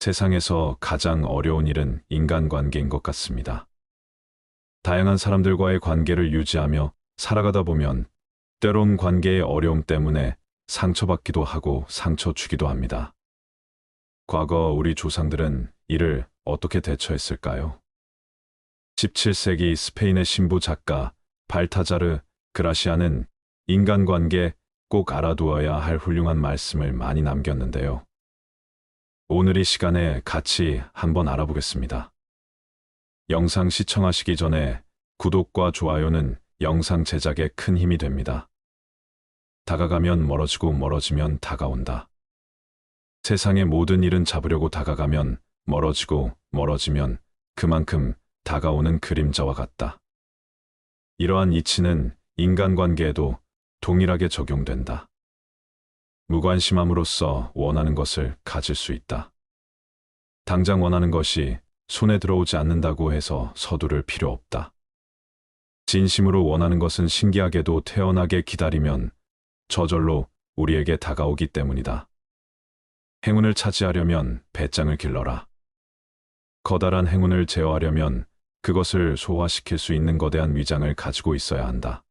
세상에서 가장 어려운 일은 인간관계인 것 같습니다. 다양한 사람들과의 관계를 유지하며 살아가다 보면 때론 관계의 어려움 때문에 상처받기도 하고 상처 주기도 합니다. 과거 우리 조상들은 이를 어떻게 대처했을까요? 17세기 스페인의 신부 작가 발타자르 그라시아는 인간관계 꼭 알아두어야 할 훌륭한 말씀을 많이 남겼는데요. 오늘 이 시간에 같이 한번 알아보겠습니다. 영상 시청하시기 전에 구독과 좋아요는 영상 제작에 큰 힘이 됩니다. 다가가면 멀어지고 멀어지면 다가온다. 세상의 모든 일은 잡으려고 다가가면 멀어지고 멀어지면 그만큼 다가오는 그림자와 같다. 이러한 이치는 인간관계에도 동일하게 적용된다. 무관심함으로써 원하는 것을 가질 수 있다. 당장 원하는 것이 손에 들어오지 않는다고 해서 서두를 필요 없다. 진심으로 원하는 것은 신기하게도 태연하게 기다리면 저절로 우리에게 다가오기 때문이다. 행운을 차지하려면 배짱을 길러라. 커다란 행운을 제어하려면 그것을 소화시킬 수 있는 거대한 위장을 가지고 있어야 한다.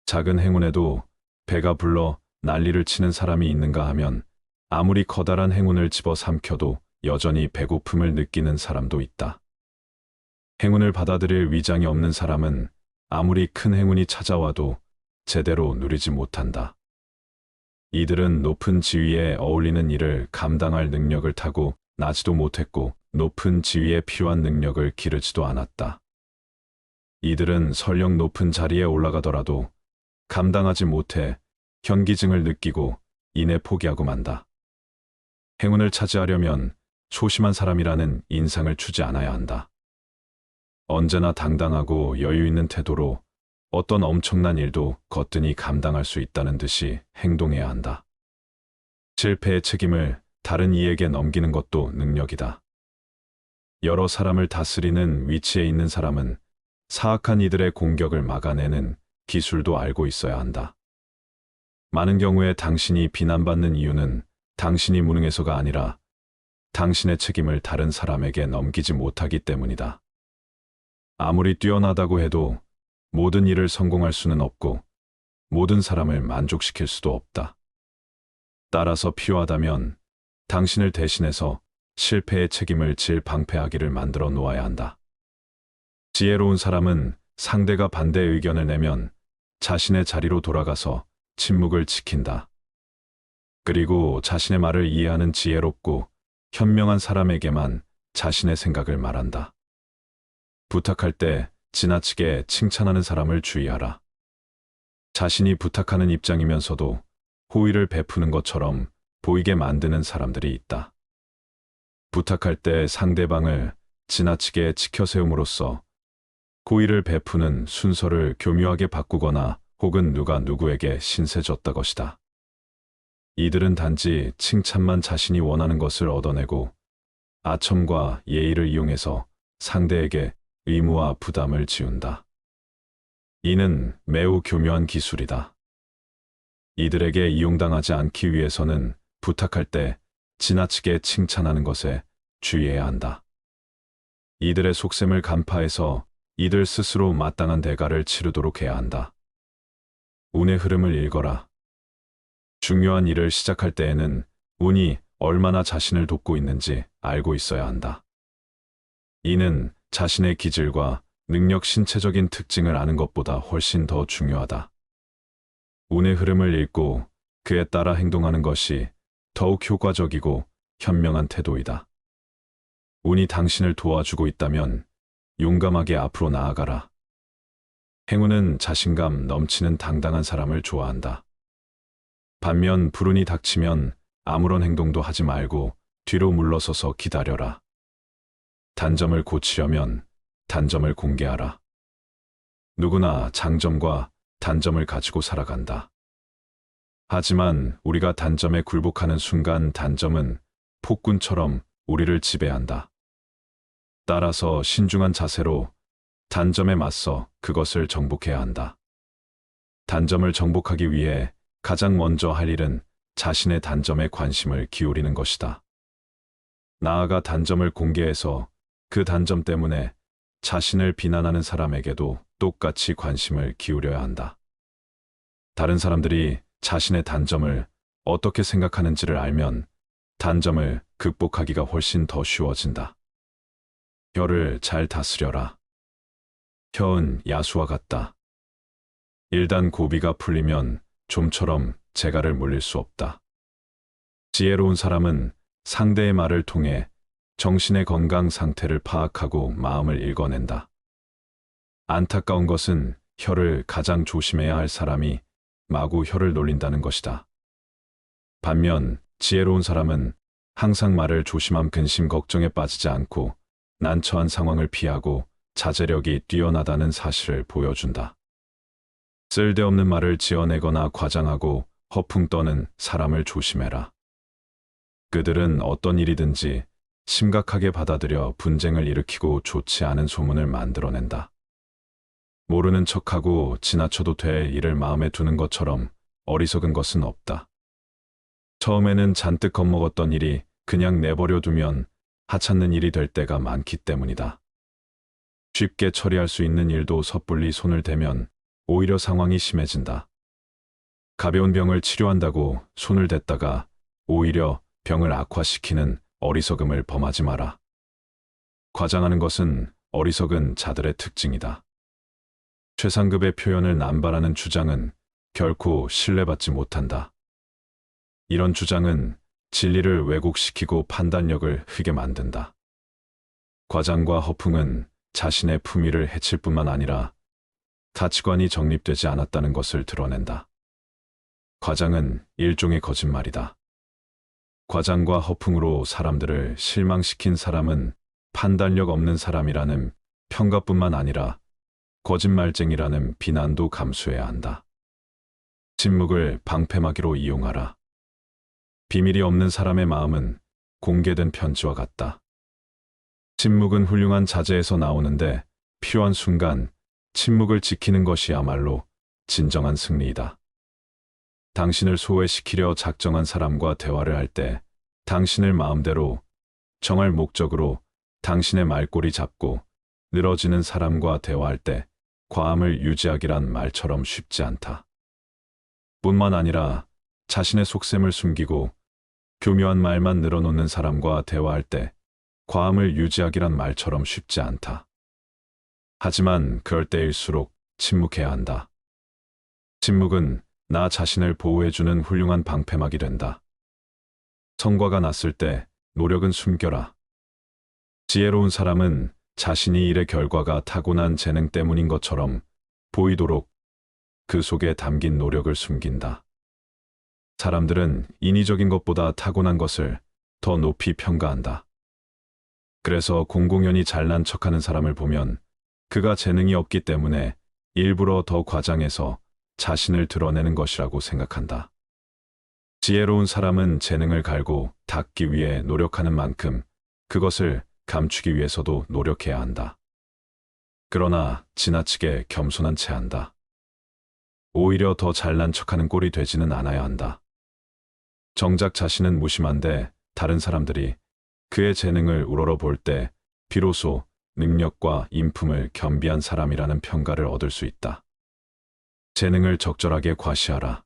작은 행운에도 배가 불러 난리를 치는 사람이 있는가 하면 아무리 커다란 행운을 집어삼켜도 여전히 배고픔을 느끼는 사람도 있다. 행운을 받아들일 위장이 없는 사람은 아무리 큰 행운이 찾아와도 제대로 누리지 못한다. 이들은 높은 지위에 어울리는 일을 감당할 능력을 타고 나지도 못했고 높은 지위에 필요한 능력을 기르지도 않았다. 이들은 설령 높은 자리에 올라가더라도 감당하지 못해 현기증을 느끼고 이내 포기하고 만다. 행운을 차지하려면 소심한 사람이라는 인상을 주지 않아야 한다. 언제나 당당하고 여유 있는 태도로 어떤 엄청난 일도 거뜬히 감당할 수 있다는 듯이 행동해야 한다. 실패의 책임을 다른 이에게 넘기는 것도 능력이다. 여러 사람을 다스리는 위치에 있는 사람은 사악한 이들의 공격을 막아내는 기술도 알고 있어야 한다. 많은 경우에 당신이 비난받는 이유는 당신이 무능해서가 아니라 당신의 책임을 다른 사람에게 넘기지 못하기 때문이다. 아무리 뛰어나다고 해도 모든 일을 성공할 수는 없고 모든 사람을 만족시킬 수도 없다. 따라서 필요하다면 당신을 대신해서 실패의 책임을 질 방패하기를 만들어 놓아야 한다. 지혜로운 사람은 상대가 반대 의견을 내면 자신의 자리로 돌아가서 침묵을 지킨다. 그리고 자신의 말을 이해하는 지혜롭고 현명한 사람에게만 자신의 생각을 말한다. 부탁할 때 지나치게 칭찬하는 사람을 주의하라. 자신이 부탁하는 입장이면서도 호의를 베푸는 것처럼 보이게 만드는 사람들이 있다. 부탁할 때 상대방을 지나치게 치켜세움으로써 호의를 베푸는 순서를 교묘하게 바꾸거나 혹은 누가 누구에게 신세 졌다 것이다. 이들은 단지 칭찬만 자신이 원하는 것을 얻어내고 아첨과 예의를 이용해서 상대에게 의무와 부담을 지운다. 이는 매우 교묘한 기술이다. 이들에게 이용당하지 않기 위해서는 부탁할 때 지나치게 칭찬하는 것에 주의해야 한다. 이들의 속셈을 간파해서 이들 스스로 마땅한 대가를 치르도록 해야 한다. 운의 흐름을 읽어라. 중요한 일을 시작할 때에는 운이 얼마나 자신을 돕고 있는지 알고 있어야 한다. 이는 자신의 기질과 능력 신체적인 특징을 아는 것보다 훨씬 더 중요하다. 운의 흐름을 읽고 그에 따라 행동하는 것이 더욱 효과적이고 현명한 태도이다. 운이 당신을 도와주고 있다면 용감하게 앞으로 나아가라. 행운은 자신감 넘치는 당당한 사람을 좋아한다. 반면 불운이 닥치면 아무런 행동도 하지 말고 뒤로 물러서서 기다려라. 단점을 고치려면 단점을 공개하라. 누구나 장점과 단점을 가지고 살아간다. 하지만 우리가 단점에 굴복하는 순간 단점은 폭군처럼 우리를 지배한다. 따라서 신중한 자세로 단점에 맞서 그것을 정복해야 한다. 단점을 정복하기 위해 가장 먼저 할 일은 자신의 단점에 관심을 기울이는 것이다. 나아가 단점을 공개해서 그 단점 때문에 자신을 비난하는 사람에게도 똑같이 관심을 기울여야 한다. 다른 사람들이 자신의 단점을 어떻게 생각하는지를 알면 단점을 극복하기가 훨씬 더 쉬워진다. 혀를 잘 다스려라. 혀은 야수와 같다. 일단 고비가 풀리면 좀처럼 재갈을 물릴 수 없다. 지혜로운 사람은 상대의 말을 통해 정신의 건강 상태를 파악하고 마음을 읽어낸다. 안타까운 것은 혀를 가장 조심해야 할 사람이 마구 혀를 놀린다는 것이다. 반면 지혜로운 사람은 항상 말을 조심함 근심 걱정에 빠지지 않고 난처한 상황을 피하고 자제력이 뛰어나다는 사실을 보여준다. 쓸데없는 말을 지어내거나 과장하고 허풍 떠는 사람을 조심해라. 그들은 어떤 일이든지 심각하게 받아들여 분쟁을 일으키고 좋지 않은 소문을 만들어낸다. 모르는 척하고 지나쳐도 될 일을 마음에 두는 것처럼 어리석은 것은 없다. 처음에는 잔뜩 겁먹었던 일이 그냥 내버려 두면 하찮는 일이 될 때가 많기 때문이다. 쉽게 처리할 수 있는 일도 섣불리 손을 대면 오히려 상황이 심해진다. 가벼운 병을 치료한다고 손을 댔다가 오히려 병을 악화시키는 어리석음을 범하지 마라. 과장하는 것은 어리석은 자들의 특징이다. 최상급의 표현을 남발하는 주장은 결코 신뢰받지 못한다. 이런 주장은 진리를 왜곡시키고 판단력을 흐게 만든다. 과장과 허풍은 자신의 품위를 해칠 뿐만 아니라 가치관이 정립되지 않았다는 것을 드러낸다. 과장은 일종의 거짓말이다. 과장과 허풍으로 사람들을 실망시킨 사람은 판단력 없는 사람이라는 평가뿐만 아니라 거짓말쟁이라는 비난도 감수해야 한다. 침묵을 방패막이로 이용하라. 비밀이 없는 사람의 마음은 공개된 편지와 같다. 침묵은 훌륭한 자제에서 나오는데 필요한 순간 침묵을 지키는 것이야말로 진정한 승리이다. 당신을 소외시키려 작정한 사람과 대화를 할 때 당신을 마음대로 정할 목적으로 당신의 말꼬리 잡고 늘어지는 사람과 대화할 때 과함을 유지하기란 말처럼 쉽지 않다. 뿐만 아니라 자신의 속셈을 숨기고 교묘한 말만 늘어놓는 사람과 대화할 때 과함을 유지하기란 말처럼 쉽지 않다. 하지만 그럴 때일수록 침묵해야 한다. 침묵은 나 자신을 보호해주는 훌륭한 방패막이 된다. 성과가 났을 때 노력은 숨겨라. 지혜로운 사람은 자신이 일의 결과가 타고난 재능 때문인 것처럼 보이도록 그 속에 담긴 노력을 숨긴다. 사람들은 인위적인 것보다 타고난 것을 더 높이 평가한다. 그래서 공공연히 잘난 척하는 사람을 보면 그가 재능이 없기 때문에 일부러 더 과장해서 자신을 드러내는 것이라고 생각한다. 지혜로운 사람은 재능을 갈고 닦기 위해 노력하는 만큼 그것을 감추기 위해서도 노력해야 한다. 그러나 지나치게 겸손한 채 한다. 오히려 더 잘난 척하는 꼴이 되지는 않아야 한다. 정작 자신은 무심한데 다른 사람들이 그의 재능을 우러러볼 때 비로소 능력과 인품을 겸비한 사람이라는 평가를 얻을 수 있다. 재능을 적절하게 과시하라.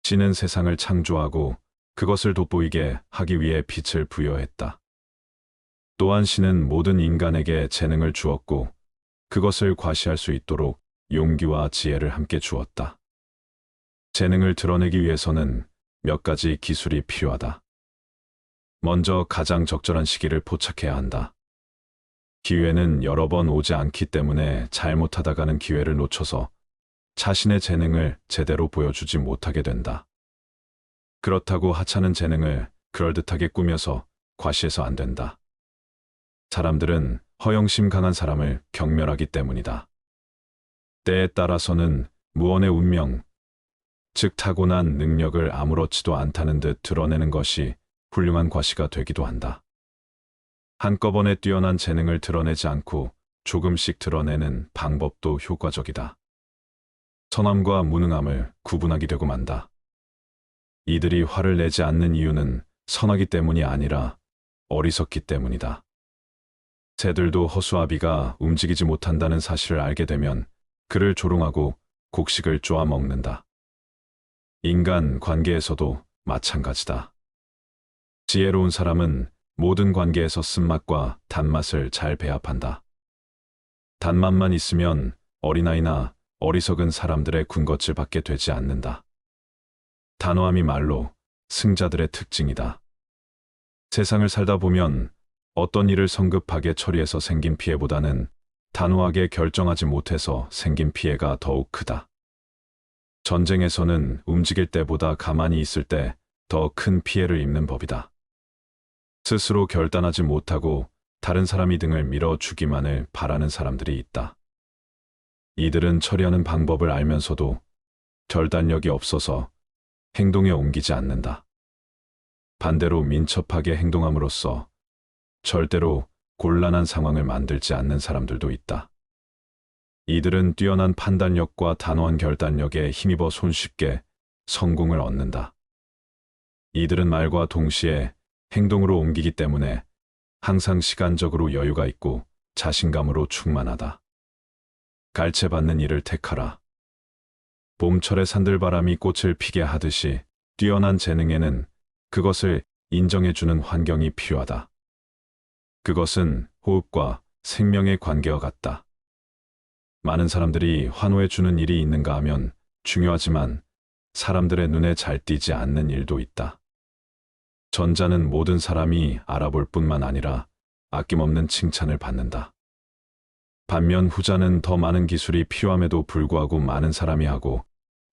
신은 세상을 창조하고 그것을 돋보이게 하기 위해 빛을 부여했다. 또한 신은 모든 인간에게 재능을 주었고 그것을 과시할 수 있도록 용기와 지혜를 함께 주었다. 재능을 드러내기 위해서는 몇 가지 기술이 필요하다. 먼저 가장 적절한 시기를 포착해야 한다. 기회는 여러 번 오지 않기 때문에 잘못하다가는 기회를 놓쳐서 자신의 재능을 제대로 보여주지 못하게 된다. 그렇다고 하찮은 재능을 그럴듯하게 꾸며서 과시해서 안 된다. 사람들은 허영심 강한 사람을 경멸하기 때문이다. 때에 따라서는 무언의 운명, 즉 타고난 능력을 아무렇지도 않다는 듯 드러내는 것이 훌륭한 과시가 되기도 한다. 한꺼번에 뛰어난 재능을 드러내지 않고 조금씩 드러내는 방법도 효과적이다. 선함과 무능함을 구분하게 되고 만다. 이들이 화를 내지 않는 이유는 선하기 때문이 아니라 어리석기 때문이다. 새들도 허수아비가 움직이지 못한다는 사실을 알게 되면 그를 조롱하고 곡식을 쪼아 먹는다. 인간 관계에서도 마찬가지다. 지혜로운 사람은 모든 관계에서 쓴맛과 단맛을 잘 배합한다. 단맛만 있으면 어린아이나 어리석은 사람들의 군것질 밖에 되지 않는다. 단호함이 말로 승자들의 특징이다. 세상을 살다 보면 어떤 일을 성급하게 처리해서 생긴 피해보다는 단호하게 결정하지 못해서 생긴 피해가 더욱 크다. 전쟁에서는 움직일 때보다 가만히 있을 때 더 큰 피해를 입는 법이다. 스스로 결단하지 못하고 다른 사람이 등을 밀어주기만을 바라는 사람들이 있다. 이들은 처리하는 방법을 알면서도 결단력이 없어서 행동에 옮기지 않는다. 반대로 민첩하게 행동함으로써 절대로 곤란한 상황을 만들지 않는 사람들도 있다. 이들은 뛰어난 판단력과 단호한 결단력에 힘입어 손쉽게 성공을 얻는다. 이들은 말과 동시에 행동으로 옮기기 때문에 항상 시간적으로 여유가 있고 자신감으로 충만하다. 갈채받는 일을 택하라. 봄철의 산들바람이 꽃을 피게 하듯이 뛰어난 재능에는 그것을 인정해주는 환경이 필요하다. 그것은 호흡과 생명의 관계와 같다. 많은 사람들이 환호해주는 일이 있는가 하면 중요하지만 사람들의 눈에 잘 띄지 않는 일도 있다. 전자는 모든 사람이 알아볼 뿐만 아니라 아낌없는 칭찬을 받는다. 반면 후자는 더 많은 기술이 필요함에도 불구하고 많은 사람이 하고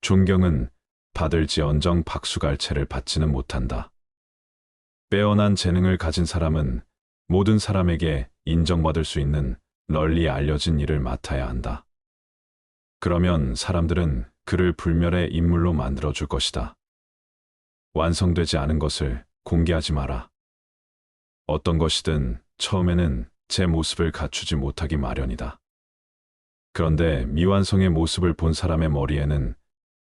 존경은 받을지언정 박수갈채를 받지는 못한다. 빼어난 재능을 가진 사람은 모든 사람에게 인정받을 수 있는 널리 알려진 일을 맡아야 한다. 그러면 사람들은 그를 불멸의 인물로 만들어줄 것이다. 완성되지 않은 것을 공개하지 마라. 어떤 것이든 처음에는 제 모습을 갖추지 못하기 마련이다. 그런데 미완성의 모습을 본 사람의 머리에는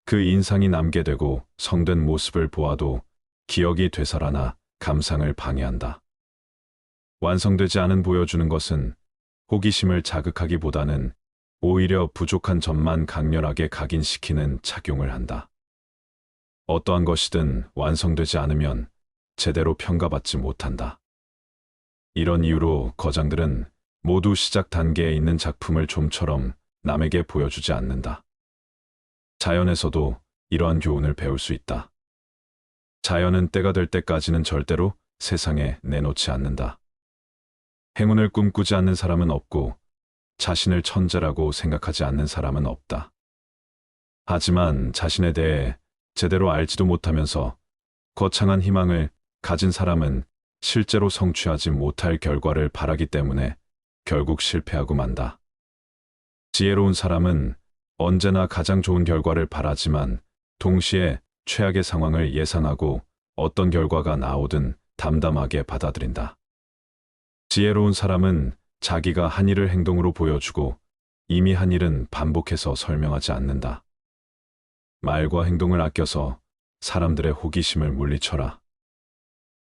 그 인상이 남게 되고 성된 모습을 보아도 기억이 되살아나 감상을 방해한다. 완성되지 않은 보여주는 것은 호기심을 자극하기보다는 오히려 부족한 점만 강렬하게 각인시키는 착용을 한다. 어떠한 것이든 완성되지 않으면 제대로 평가받지 못한다. 이런 이유로 거장들은 모두 시작 단계에 있는 작품을 좀처럼 남에게 보여주지 않는다. 자연에서도 이러한 교훈을 배울 수 있다. 자연은 때가 될 때까지는 절대로 세상에 내놓지 않는다. 행운을 꿈꾸지 않는 사람은 없고 자신을 천재라고 생각하지 않는 사람은 없다. 하지만 자신에 대해 제대로 알지도 못하면서 거창한 희망을 가진 사람은 실제로 성취하지 못할 결과를 바라기 때문에 결국 실패하고 만다. 지혜로운 사람은 언제나 가장 좋은 결과를 바라지만 동시에 최악의 상황을 예상하고 어떤 결과가 나오든 담담하게 받아들인다. 지혜로운 사람은 자기가 한 일을 행동으로 보여주고 이미 한 일은 반복해서 설명하지 않는다. 말과 행동을 아껴서 사람들의 호기심을 물리쳐라.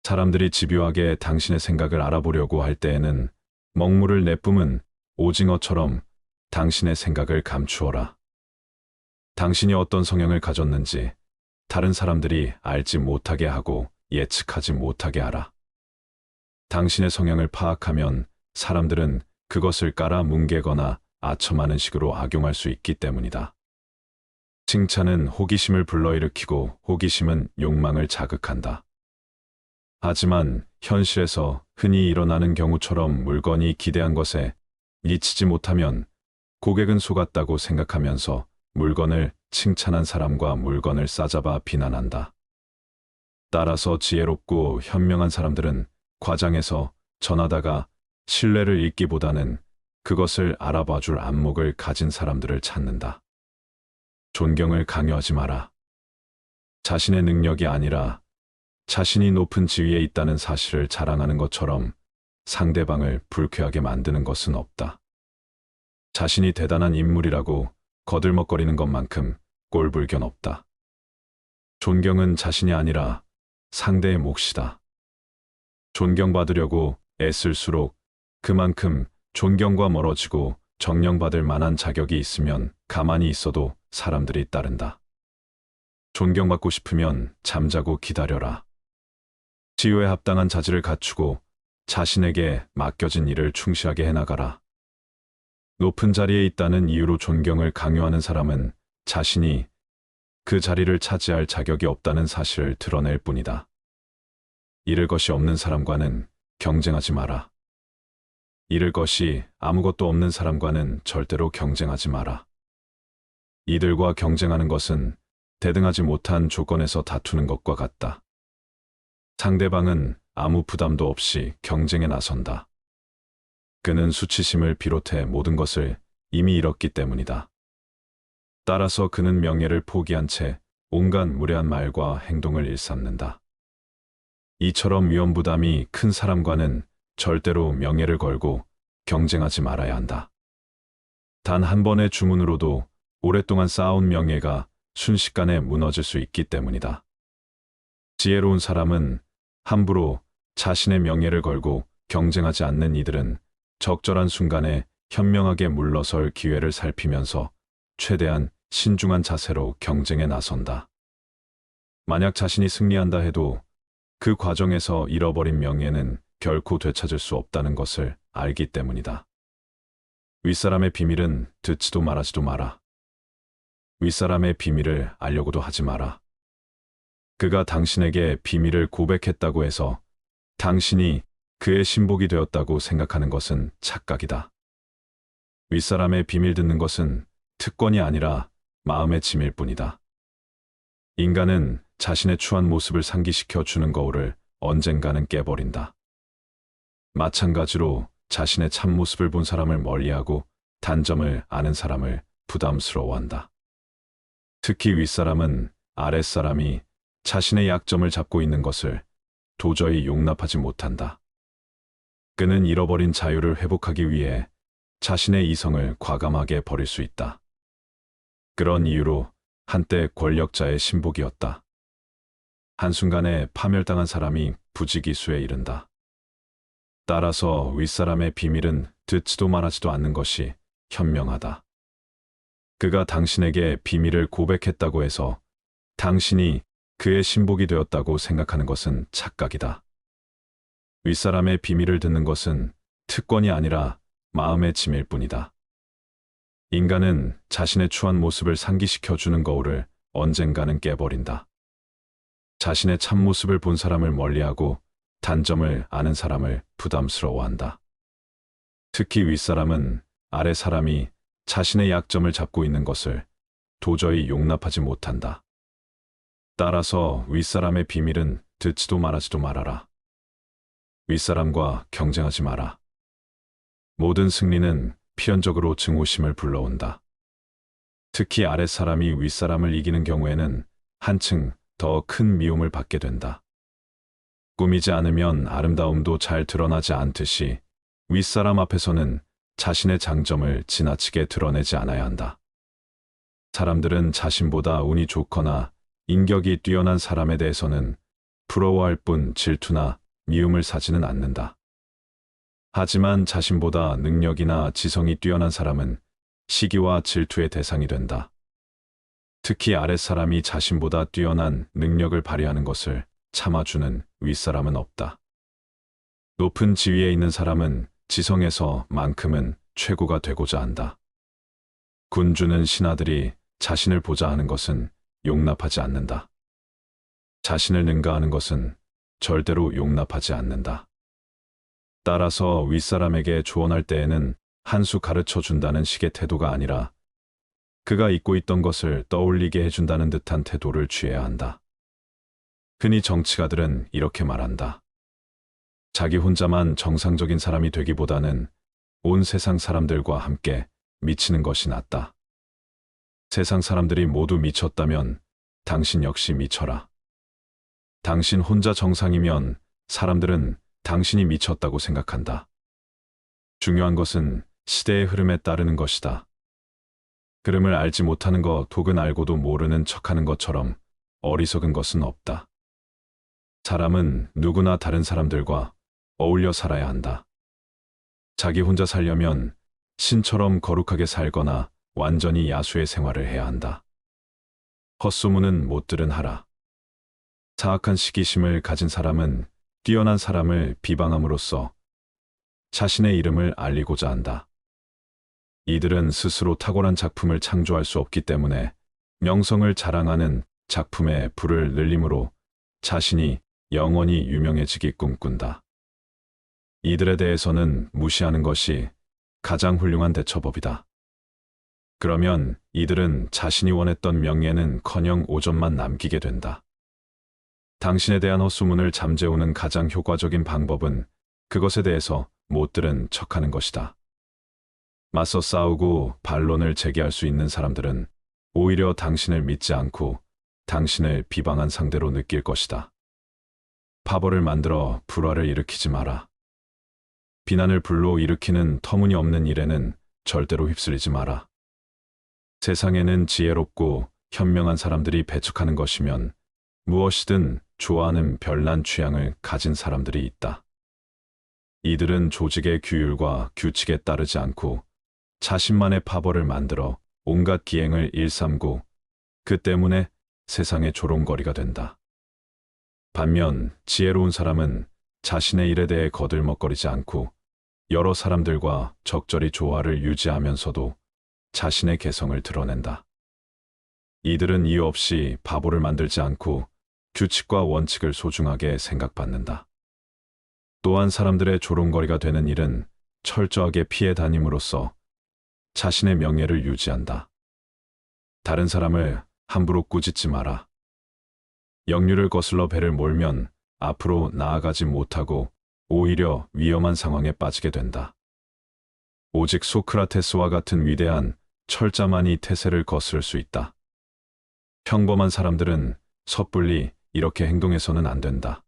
사람들이 집요하게 당신의 생각을 알아보려고 할 때에는 먹물을 내뿜은 오징어처럼 당신의 생각을 감추어라. 당신이 어떤 성향을 가졌는지 다른 사람들이 알지 못하게 하고 예측하지 못하게 하라. 당신의 성향을 파악하면 사람들은 그것을 깔아 뭉개거나 아첨하는 식으로 악용할 수 있기 때문이다. 칭찬은 호기심을 불러일으키고 호기심은 욕망을 자극한다. 하지만 현실에서 흔히 일어나는 경우처럼 물건이 기대한 것에 미치지 못하면 고객은 속았다고 생각하면서 물건을 칭찬한 사람과 물건을 싸잡아 비난한다. 따라서 지혜롭고 현명한 사람들은 과장해서 전하다가 신뢰를 잃기보다는 그것을 알아봐줄 안목을 가진 사람들을 찾는다. 존경을 강요하지 마라. 자신의 능력이 아니라 자신이 높은 지위에 있다는 사실을 자랑하는 것처럼 상대방을 불쾌하게 만드는 것은 없다. 자신이 대단한 인물이라고 거들먹거리는 것만큼 꼴불견 없다. 존경은 자신이 아니라 상대의 몫이다. 존경받으려고 애쓸수록 그만큼 존경과 멀어지고 정령받을 만한 자격이 있으면 가만히 있어도 사람들이 따른다. 존경받고 싶으면 잠자고 기다려라. 치유에 합당한 자질을 갖추고 자신에게 맡겨진 일을 충실하게 해나가라. 높은 자리에 있다는 이유로 존경을 강요하는 사람은 자신이 그 자리를 차지할 자격이 없다는 사실을 드러낼 뿐이다. 잃을 것이 없는 사람과는 경쟁하지 마라. 잃을 것이 아무것도 없는 사람과는 절대로 경쟁하지 마라. 이들과 경쟁하는 것은 대등하지 못한 조건에서 다투는 것과 같다. 상대방은 아무 부담도 없이 경쟁에 나선다. 그는 수치심을 비롯해 모든 것을 이미 잃었기 때문이다. 따라서 그는 명예를 포기한 채 온갖 무례한 말과 행동을 일삼는다. 이처럼 위험부담이 큰 사람과는 절대로 명예를 걸고 경쟁하지 말아야 한다. 단 한 번의 주문으로도 오랫동안 쌓아온 명예가 순식간에 무너질 수 있기 때문이다. 지혜로운 사람은 함부로 자신의 명예를 걸고 경쟁하지 않는 이들은 적절한 순간에 현명하게 물러설 기회를 살피면서 최대한 신중한 자세로 경쟁에 나선다. 만약 자신이 승리한다 해도 그 과정에서 잃어버린 명예는 결코 되찾을 수 없다는 것을 알기 때문이다. 윗사람의 비밀은 듣지도 말하지도 마라. 윗사람의 비밀을 알려고도 하지 마라. 그가 당신에게 비밀을 고백했다고 해서 당신이 그의 신복이 되었다고 생각하는 것은 착각이다. 윗사람의 비밀 듣는 것은 특권이 아니라 마음의 짐일 뿐이다. 인간은 자신의 추한 모습을 상기시켜 주는 거울을 언젠가는 깨버린다. 마찬가지로 자신의 참모습을 본 사람을 멀리하고 단점을 아는 사람을 부담스러워한다. 특히 윗사람은 아랫사람이 자신의 약점을 잡고 있는 것을 도저히 용납하지 못한다. 그는 잃어버린 자유를 회복하기 위해 자신의 이성을 과감하게 버릴 수 있다. 그런 이유로 한때 권력자의 신복이었다. 한순간에 파멸당한 사람이 부지기수에 이른다. 따라서 윗사람의 비밀은 듣지도 말하지도 않는 것이 현명하다. 그가 당신에게 비밀을 고백했다고 해서 당신이 그의 신복이 되었다고 생각하는 것은 착각이다. 윗사람의 비밀을 듣는 것은 특권이 아니라 마음의 짐일 뿐이다. 인간은 자신의 추한 모습을 상기시켜 주는 거울을 언젠가는 깨버린다. 자신의 참모습을 본 사람을 멀리하고 단점을 아는 사람을 부담스러워한다. 특히 윗사람은 아래 사람이 자신의 약점을 잡고 있는 것을 도저히 용납하지 못한다. 따라서 윗사람의 비밀은 듣지도 말하지도 말아라. 윗사람과 경쟁하지 마라. 모든 승리는 필연적으로 증오심을 불러온다. 특히 아랫사람이 윗사람을 이기는 경우에는 한층 더 큰 미움을 받게 된다. 꾸미지 않으면 아름다움도 잘 드러나지 않듯이 윗사람 앞에서는 자신의 장점을 지나치게 드러내지 않아야 한다. 사람들은 자신보다 운이 좋거나 인격이 뛰어난 사람에 대해서는 부러워할 뿐 질투나 미움을 사지는 않는다. 하지만 자신보다 능력이나 지성이 뛰어난 사람은 시기와 질투의 대상이 된다. 특히 아랫사람이 자신보다 뛰어난 능력을 발휘하는 것을 참아주는 윗사람은 없다. 높은 지위에 있는 사람은 지성에서만큼은 최고가 되고자 한다. 군주는 신하들이 자신을 보자 하는 것은 용납하지 않는다. 자신을 능가하는 것은 절대로 용납하지 않는다. 따라서 윗사람에게 조언할 때에는 한 수 가르쳐 준다는 식의 태도가 아니라 그가 잊고 있던 것을 떠올리게 해준다는 듯한 태도를 취해야 한다. 흔히 정치가들은 이렇게 말한다. 자기 혼자만 정상적인 사람이 되기보다는 온 세상 사람들과 함께 미치는 것이 낫다. 세상 사람들이 모두 미쳤다면 당신 역시 미쳐라. 당신 혼자 정상이면 사람들은 당신이 미쳤다고 생각한다. 중요한 것은 시대의 흐름에 따르는 것이다. 흐름을 알지 못하는 것 혹은 알고도 모르는 척하는 것처럼 어리석은 것은 없다. 사람은 누구나 다른 사람들과 어울려 살아야 한다. 자기 혼자 살려면 신처럼 거룩하게 살거나 완전히 야수의 생활을 해야 한다. 헛소문은 못 들은 하라. 사악한 시기심을 가진 사람은 뛰어난 사람을 비방함으로써 자신의 이름을 알리고자 한다. 이들은 스스로 탁월한 작품을 창조할 수 없기 때문에 명성을 자랑하는 작품에 불을 늘림으로 자신이 영원히 유명해지기 꿈꾼다. 이들에 대해서는 무시하는 것이 가장 훌륭한 대처법이다. 그러면 이들은 자신이 원했던 명예는커녕 오점만 남기게 된다. 당신에 대한 헛소문을 잠재우는 가장 효과적인 방법은 그것에 대해서 못 들은 척하는 것이다. 맞서 싸우고 반론을 제기할 수 있는 사람들은 오히려 당신을 믿지 않고 당신을 비방한 상대로 느낄 것이다. 파벌을 만들어 불화를 일으키지 마라. 비난을 불러 일으키는 터무니없는 일에는 절대로 휩쓸리지 마라. 세상에는 지혜롭고 현명한 사람들이 배척하는 것이면 무엇이든 좋아하는 별난 취향을 가진 사람들이 있다. 이들은 조직의 규율과 규칙에 따르지 않고 자신만의 파벌을 만들어 온갖 기행을 일삼고 그 때문에 세상의 조롱거리가 된다. 반면 지혜로운 사람은 자신의 일에 대해 거들먹거리지 않고 여러 사람들과 적절히 조화를 유지하면서도 자신의 개성을 드러낸다. 이들은 이유 없이 바보를 만들지 않고 규칙과 원칙을 소중하게 생각받는다. 또한 사람들의 조롱거리가 되는 일은 철저하게 피해 다님으로써 자신의 명예를 유지한다. 다른 사람을 함부로 꾸짖지 마라. 역류를 거슬러 배를 몰면 앞으로 나아가지 못하고 오히려 위험한 상황에 빠지게 된다. 오직 소크라테스와 같은 위대한 철자만이 태세를 거스를 수 있다. 평범한 사람들은 섣불리 이렇게 행동해서는 안 된다.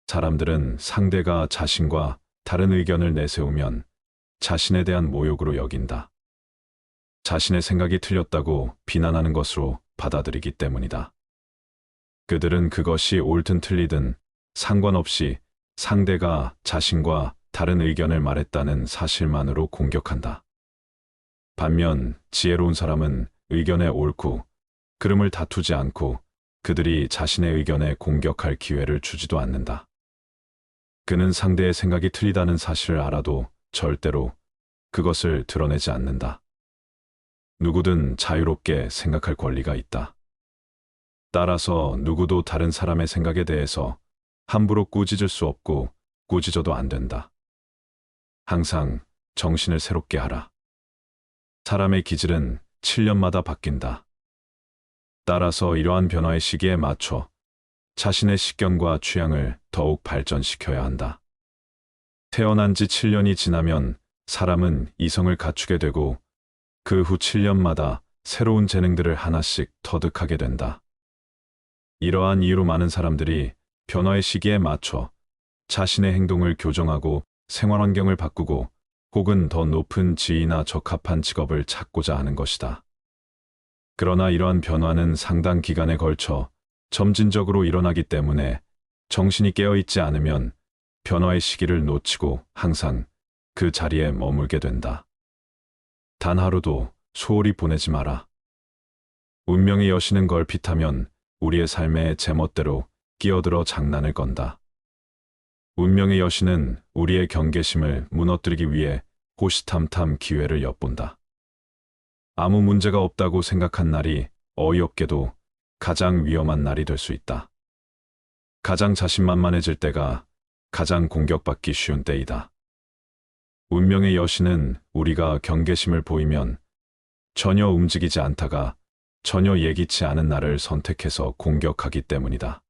사람들은 상대가 자신과 다른 의견을 내세우면 자신에 대한 모욕으로 여긴다. 자신의 생각이 틀렸다고 비난하는 것으로 받아들이기 때문이다. 그들은 그것이 옳든 틀리든 상관없이 상대가 자신과 다른 의견을 말했다는 사실만으로 공격한다. 반면 지혜로운 사람은 의견의 옳고 그름을 다투지 않고 그들이 자신의 의견에 공격할 기회를 주지도 않는다. 그는 상대의 생각이 틀리다는 사실을 알아도 절대로 그것을 드러내지 않는다. 누구든 자유롭게 생각할 권리가 있다. 따라서 누구도 다른 사람의 생각에 대해서 함부로 꾸짖을 수 없고 꾸짖어도 안 된다. 항상 정신을 새롭게 하라. 사람의 기질은 7년마다 바뀐다. 따라서 이러한 변화의 시기에 맞춰 자신의 식견과 취향을 더욱 발전시켜야 한다. 태어난 지 7년이 지나면 사람은 이성을 갖추게 되고 그 후 7년마다 새로운 재능들을 하나씩 터득하게 된다. 이러한 이유로 많은 사람들이 변화의 시기에 맞춰 자신의 행동을 교정하고 생활 환경을 바꾸고 혹은 더 높은 지위나 적합한 직업을 찾고자 하는 것이다. 그러나 이러한 변화는 상당 기간에 걸쳐 점진적으로 일어나기 때문에 정신이 깨어있지 않으면 변화의 시기를 놓치고 항상 그 자리에 머물게 된다. 단 하루도 소홀히 보내지 마라. 운명의 여신은 걸핏하면 우리의 삶에 제멋대로 끼어들어 장난을 건다. 운명의 여신은 우리의 경계심을 무너뜨리기 위해 호시탐탐 기회를 엿본다. 아무 문제가 없다고 생각한 날이 어이없게도 가장 위험한 날이 될 수 있다. 가장 자신만만해질 때가 가장 공격받기 쉬운 때이다. 운명의 여신은 우리가 경계심을 보이면 전혀 움직이지 않다가 전혀 예기치 않은 날을 선택해서 공격하기 때문이다.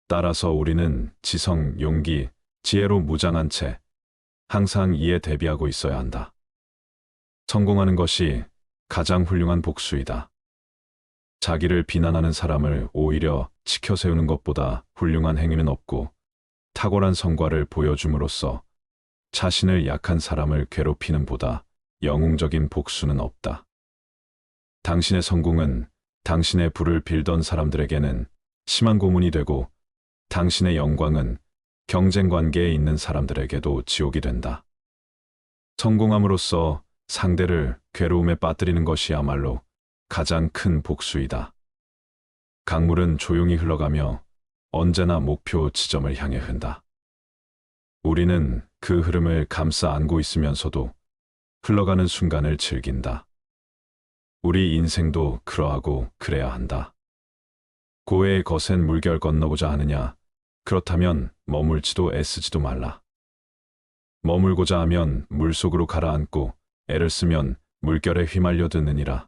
따라서 우리는 지성, 용기, 지혜로 무장한 채 항상 이에 대비하고 있어야 한다. 성공하는 것이 가장 훌륭한 복수이다. 자기를 비난하는 사람을 오히려 치켜 세우는 것보다 훌륭한 행위는 없고 탁월한 성과를 보여줌으로써 자신을 약한 사람을 괴롭히는 보다 영웅적인 복수는 없다. 당신의 성공은 당신의 부를 빌던 사람들에게는 심한 고문이 되고 당신의 영광은 경쟁 관계에 있는 사람들에게도 지옥이 된다. 성공함으로써 상대를 괴로움에 빠뜨리는 것이야말로 가장 큰 복수이다. 강물은 조용히 흘러가며 언제나 목표 지점을 향해 흐른다. 우리는 그 흐름을 감싸 안고 있으면서도 흘러가는 순간을 즐긴다. 우리 인생도 그러하고 그래야 한다. 고해의 거센 물결 건너고자 하느냐? 그렇다면 머물지도 애쓰지도 말라. 머물고자 하면 물속으로 가라앉고 애를 쓰면 물결에 휘말려 드느니라.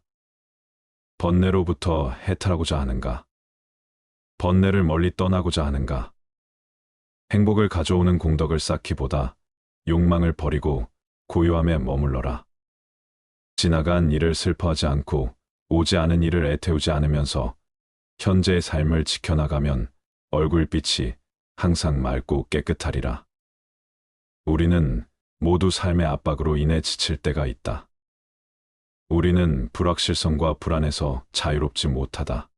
번뇌로부터 해탈하고자 하는가? 번뇌를 멀리 떠나고자 하는가? 행복을 가져오는 공덕을 쌓기보다 욕망을 버리고 고요함에 머물러라. 지나간 일을 슬퍼하지 않고 오지 않은 일을 애태우지 않으면서 현재의 삶을 지켜나가면 얼굴빛이 항상 맑고 깨끗하리라. 우리는 모두 삶의 압박으로 인해 지칠 때가 있다. 우리는 불확실성과 불안에서 자유롭지 못하다.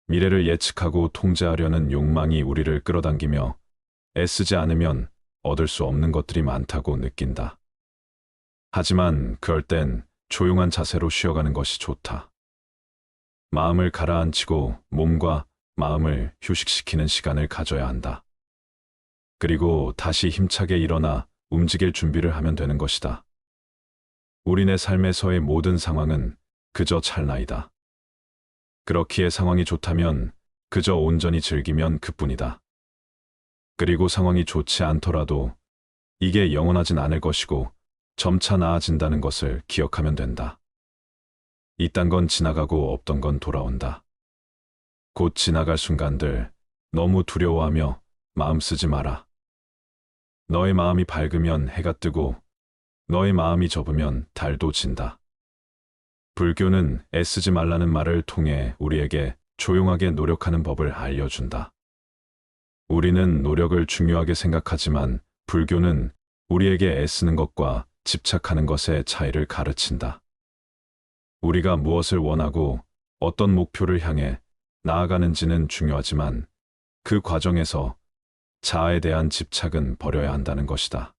미래를 예측하고 통제하려는 욕망이 우리를 끌어당기며 애쓰지 않으면 얻을 수 없는 것들이 많다고 느낀다. 하지만 그럴 땐 조용한 자세로 쉬어가는 것이 좋다. 마음을 가라앉히고 몸과 마음을 휴식시키는 시간을 가져야 한다. 그리고 다시 힘차게 일어나 움직일 준비를 하면 되는 것이다. 우리네 삶에서의 모든 상황은 그저 찰나이다. 그렇기에 상황이 좋다면 그저 온전히 즐기면 그뿐이다. 그리고 상황이 좋지 않더라도 이게 영원하진 않을 것이고 점차 나아진다는 것을 기억하면 된다. 이딴 건 지나가고 없던 건 돌아온다. 곧 지나갈 순간들 너무 두려워하며 마음 쓰지 마라. 너의 마음이 밝으면 해가 뜨고 너의 마음이 접으면 달도 진다. 불교는 애쓰지 말라는 말을 통해 우리에게 조용하게 노력하는 법을 알려준다. 우리는 노력을 중요하게 생각하지만 불교는 우리에게 애쓰는 것과 집착하는 것의 차이를 가르친다. 우리가 무엇을 원하고 어떤 목표를 향해 나아가는지는 중요하지만 그 과정에서 자아에 대한 집착은 버려야 한다는 것이다.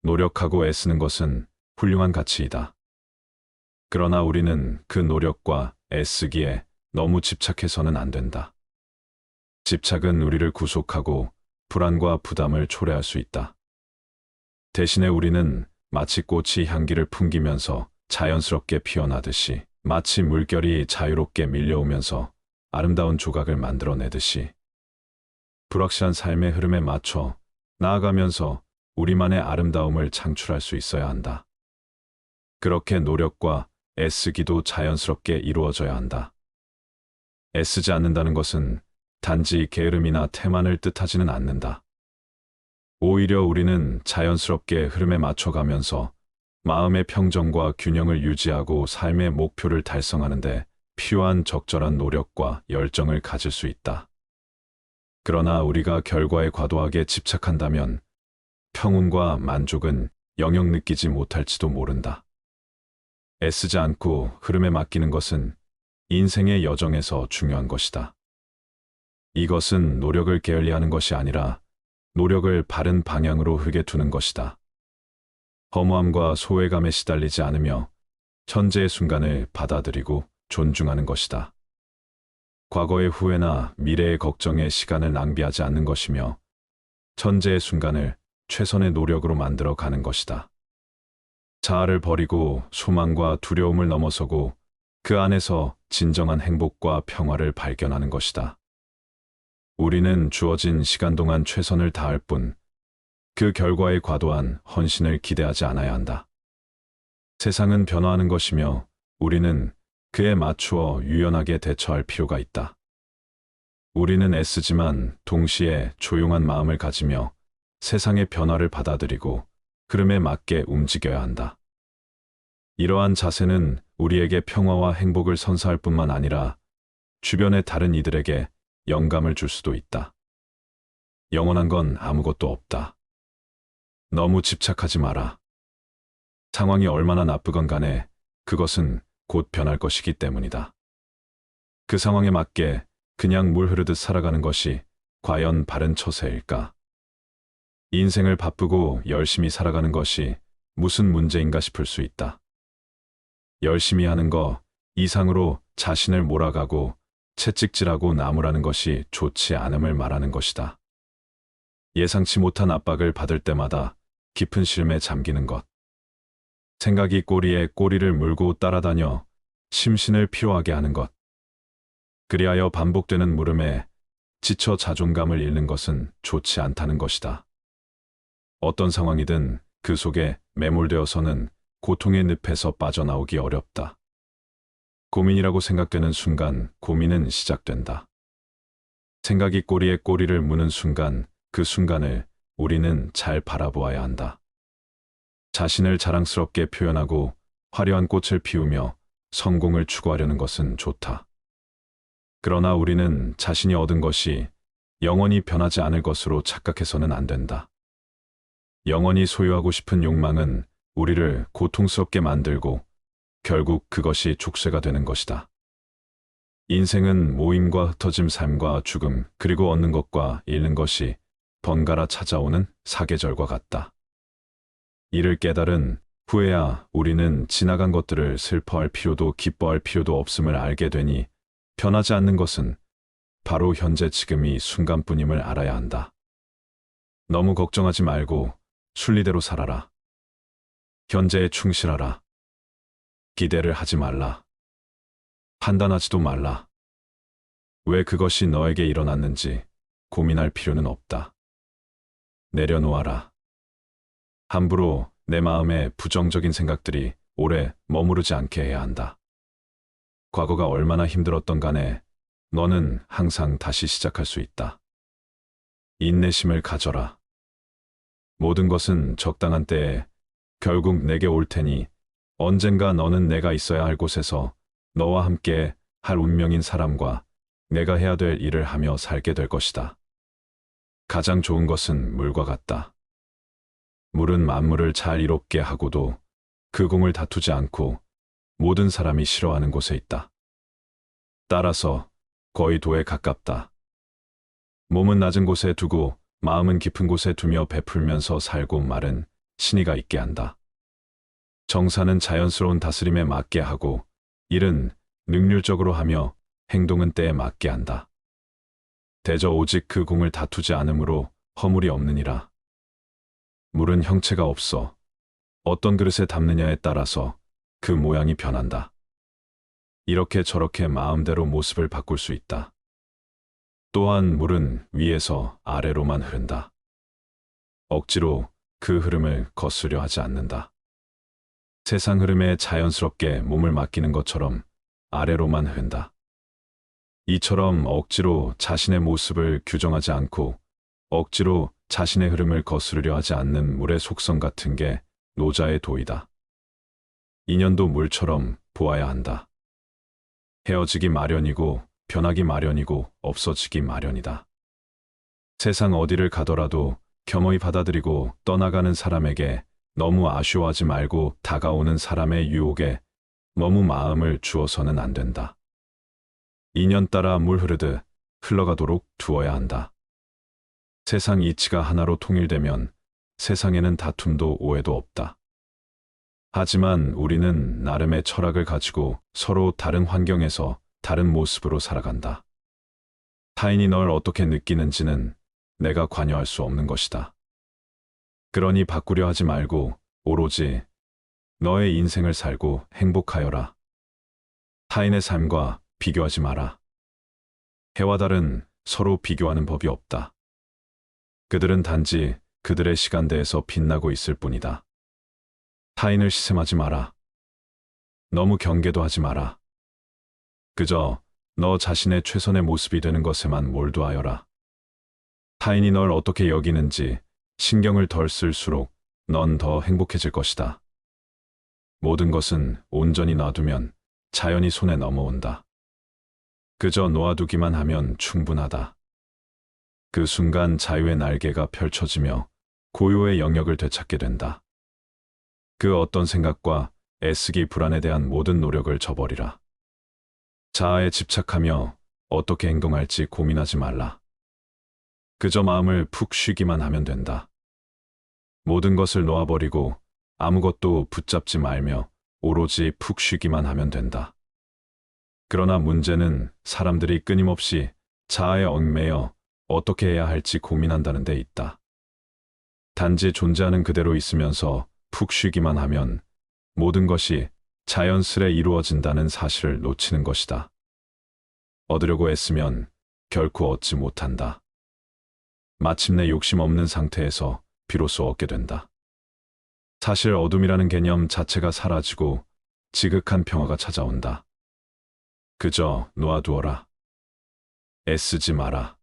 노력하고 애쓰는 것은 훌륭한 가치이다. 그러나 우리는 그 노력과 애쓰기에 너무 집착해서는 안 된다. 집착은 우리를 구속하고 불안과 부담을 초래할 수 있다. 대신에 우리는 마치 꽃이 향기를 풍기면서 자연스럽게 피어나듯이 마치 물결이 자유롭게 밀려오면서 아름다운 조각을 만들어내듯이 불확실한 삶의 흐름에 맞춰 나아가면서 우리만의 아름다움을 창출할 수 있어야 한다. 그렇게 노력과 애쓰기도 자연스럽게 이루어져야 한다. 애쓰지 않는다는 것은 단지 게으름이나 태만을 뜻하지는 않는다. 오히려 우리는 자연스럽게 흐름에 맞춰가면서 마음의 평정과 균형을 유지하고 삶의 목표를 달성하는 데 필요한 적절한 노력과 열정을 가질 수 있다. 그러나 우리가 결과에 과도하게 집착한다면 평온과 만족은 영영 느끼지 못할지도 모른다. 애쓰지 않고 흐름에 맡기는 것은 인생의 여정에서 중요한 것이다. 이것은 노력을 게을리하는 것이 아니라 노력을 바른 방향으로 흐게 두는 것이다. 허무함과 소외감에 시달리지 않으며 현재의 순간을 받아들이고 존중하는 것이다. 과거의 후회나 미래의 걱정에 시간을 낭비하지 않는 것이며 현재의 순간을 최선의 노력으로 만들어 가는 것이다. 자아를 버리고 소망과 두려움을 넘어서고 그 안에서 진정한 행복과 평화를 발견하는 것이다. 우리는 주어진 시간 동안 최선을 다할 뿐 그 결과에 과도한 헌신을 기대하지 않아야 한다. 세상은 변화하는 것이며 우리는 그에 맞추어 유연하게 대처할 필요가 있다. 우리는 애쓰지만 동시에 조용한 마음을 가지며 세상의 변화를 받아들이고 흐름에 맞게 움직여야 한다. 이러한 자세는 우리에게 평화와 행복을 선사할 뿐만 아니라 주변의 다른 이들에게 영감을 줄 수도 있다. 영원한 건 아무것도 없다. 너무 집착하지 마라. 상황이 얼마나 나쁘건 간에 그것은 곧 변할 것이기 때문이다. 그 상황에 맞게 그냥 물 흐르듯 살아가는 것이 과연 바른 처세일까? 인생을 바쁘고 열심히 살아가는 것이 무슨 문제인가 싶을 수 있다. 열심히 하는 거 이상으로 자신을 몰아가고 채찍질하고 나무라는 것이 좋지 않음을 말하는 것이다. 예상치 못한 압박을 받을 때마다 깊은 쉼에 잠기는 것. 생각이 꼬리에 꼬리를 물고 따라다녀 심신을 피로하게 하는 것. 그리하여 반복되는 물음에 지쳐 자존감을 잃는 것은 좋지 않다는 것이다. 어떤 상황이든 그 속에 매몰되어서는 고통의 늪에서 빠져나오기 어렵다. 고민이라고 생각되는 순간 고민은 시작된다. 생각이 꼬리에 꼬리를 무는 순간 그 순간을 우리는 잘 바라보아야 한다. 자신을 자랑스럽게 표현하고 화려한 꽃을 피우며 성공을 추구하려는 것은 좋다. 그러나 우리는 자신이 얻은 것이 영원히 변하지 않을 것으로 착각해서는 안 된다. 영원히 소유하고 싶은 욕망은 우리를 고통스럽게 만들고 결국 그것이 족쇄가 되는 것이다. 인생은 모임과 흩어짐, 삶과 죽음, 그리고 얻는 것과 잃는 것이 번갈아 찾아오는 사계절과 같다. 이를 깨달은 후에야 우리는 지나간 것들을 슬퍼할 필요도 기뻐할 필요도 없음을 알게 되니 변하지 않는 것은 바로 현재 지금이 순간뿐임을 알아야 한다. 너무 걱정하지 말고 순리대로 살아라. 현재에 충실하라. 기대를 하지 말라. 판단하지도 말라. 왜 그것이 너에게 일어났는지 고민할 필요는 없다. 내려놓아라. 함부로 내 마음에 부정적인 생각들이 오래 머무르지 않게 해야 한다. 과거가 얼마나 힘들었던 간에 너는 항상 다시 시작할 수 있다. 인내심을 가져라. 모든 것은 적당한 때에 결국 내게 올 테니 언젠가 너는 내가 있어야 할 곳에서 너와 함께 할 운명인 사람과 내가 해야 될 일을 하며 살게 될 것이다. 가장 좋은 것은 물과 같다. 물은 만물을 잘 이롭게 하고도 그 공을 다투지 않고 모든 사람이 싫어하는 곳에 있다. 따라서 거의 도에 가깝다. 몸은 낮은 곳에 두고 마음은 깊은 곳에 두며 베풀면서 살고 말은 신의가 있게 한다. 정사는 자연스러운 다스림에 맞게 하고 일은 능률적으로 하며 행동은 때에 맞게 한다. 대저 오직 그 공을 다투지 않으므로 허물이 없느니라. 물은 형체가 없어 어떤 그릇에 담느냐에 따라서 그 모양이 변한다. 이렇게 저렇게 마음대로 모습을 바꿀 수 있다. 또한 물은 위에서 아래로만 흐른다. 억지로 그 흐름을 거스려 하지 않는다. 세상 흐름에 자연스럽게 몸을 맡기는 것처럼 아래로만 흐른다. 이처럼 억지로 자신의 모습을 규정하지 않고 억지로 자신의 흐름을 거스르려 하지 않는 물의 속성 같은 게 노자의 도이다. 인연도 물처럼 보아야 한다. 헤어지기 마련이고 변하기 마련이고 없어지기 마련이다. 세상 어디를 가더라도 겸허히 받아들이고 떠나가는 사람에게 너무 아쉬워하지 말고 다가오는 사람의 유혹에 너무 마음을 주어서는 안 된다. 인연 따라 물 흐르듯 흘러가도록 두어야 한다. 세상 이치가 하나로 통일되면 세상에는 다툼도 오해도 없다. 하지만 우리는 나름의 철학을 가지고 서로 다른 환경에서 다른 모습으로 살아간다. 타인이 널 어떻게 느끼는지는 내가 관여할 수 없는 것이다. 그러니 바꾸려 하지 말고 오로지 너의 인생을 살고 행복하여라. 타인의 삶과 비교하지 마라. 해와 달은 서로 비교하는 법이 없다. 그들은 단지 그들의 시간대에서 빛나고 있을 뿐이다. 타인을 시샘하지 마라. 너무 경계도 하지 마라. 그저 너 자신의 최선의 모습이 되는 것에만 몰두하여라. 타인이 널 어떻게 여기는지 신경을 덜 쓸수록 넌 더 행복해질 것이다. 모든 것은 온전히 놔두면 자연히 손에 넘어온다. 그저 놓아두기만 하면 충분하다. 그 순간 자유의 날개가 펼쳐지며 고요의 영역을 되찾게 된다. 그 어떤 생각과 애쓰기 불안에 대한 모든 노력을 저버리라. 자아에 집착하며 어떻게 행동할지 고민하지 말라. 그저 마음을 푹 쉬기만 하면 된다. 모든 것을 놓아버리고 아무것도 붙잡지 말며 오로지 푹 쉬기만 하면 된다. 그러나 문제는 사람들이 끊임없이 자아에 얽매여 어떻게 해야 할지 고민한다는 데 있다. 단지 존재하는 그대로 있으면서 푹 쉬기만 하면 모든 것이 자연스레 이루어진다는 사실을 놓치는 것이다. 얻으려고 애쓰면 결코 얻지 못한다. 마침내 욕심 없는 상태에서 비로소 얻게 된다. 사실 어둠이라는 개념 자체가 사라지고 지극한 평화가 찾아온다. 그저 놓아두어라. 애쓰지 마라.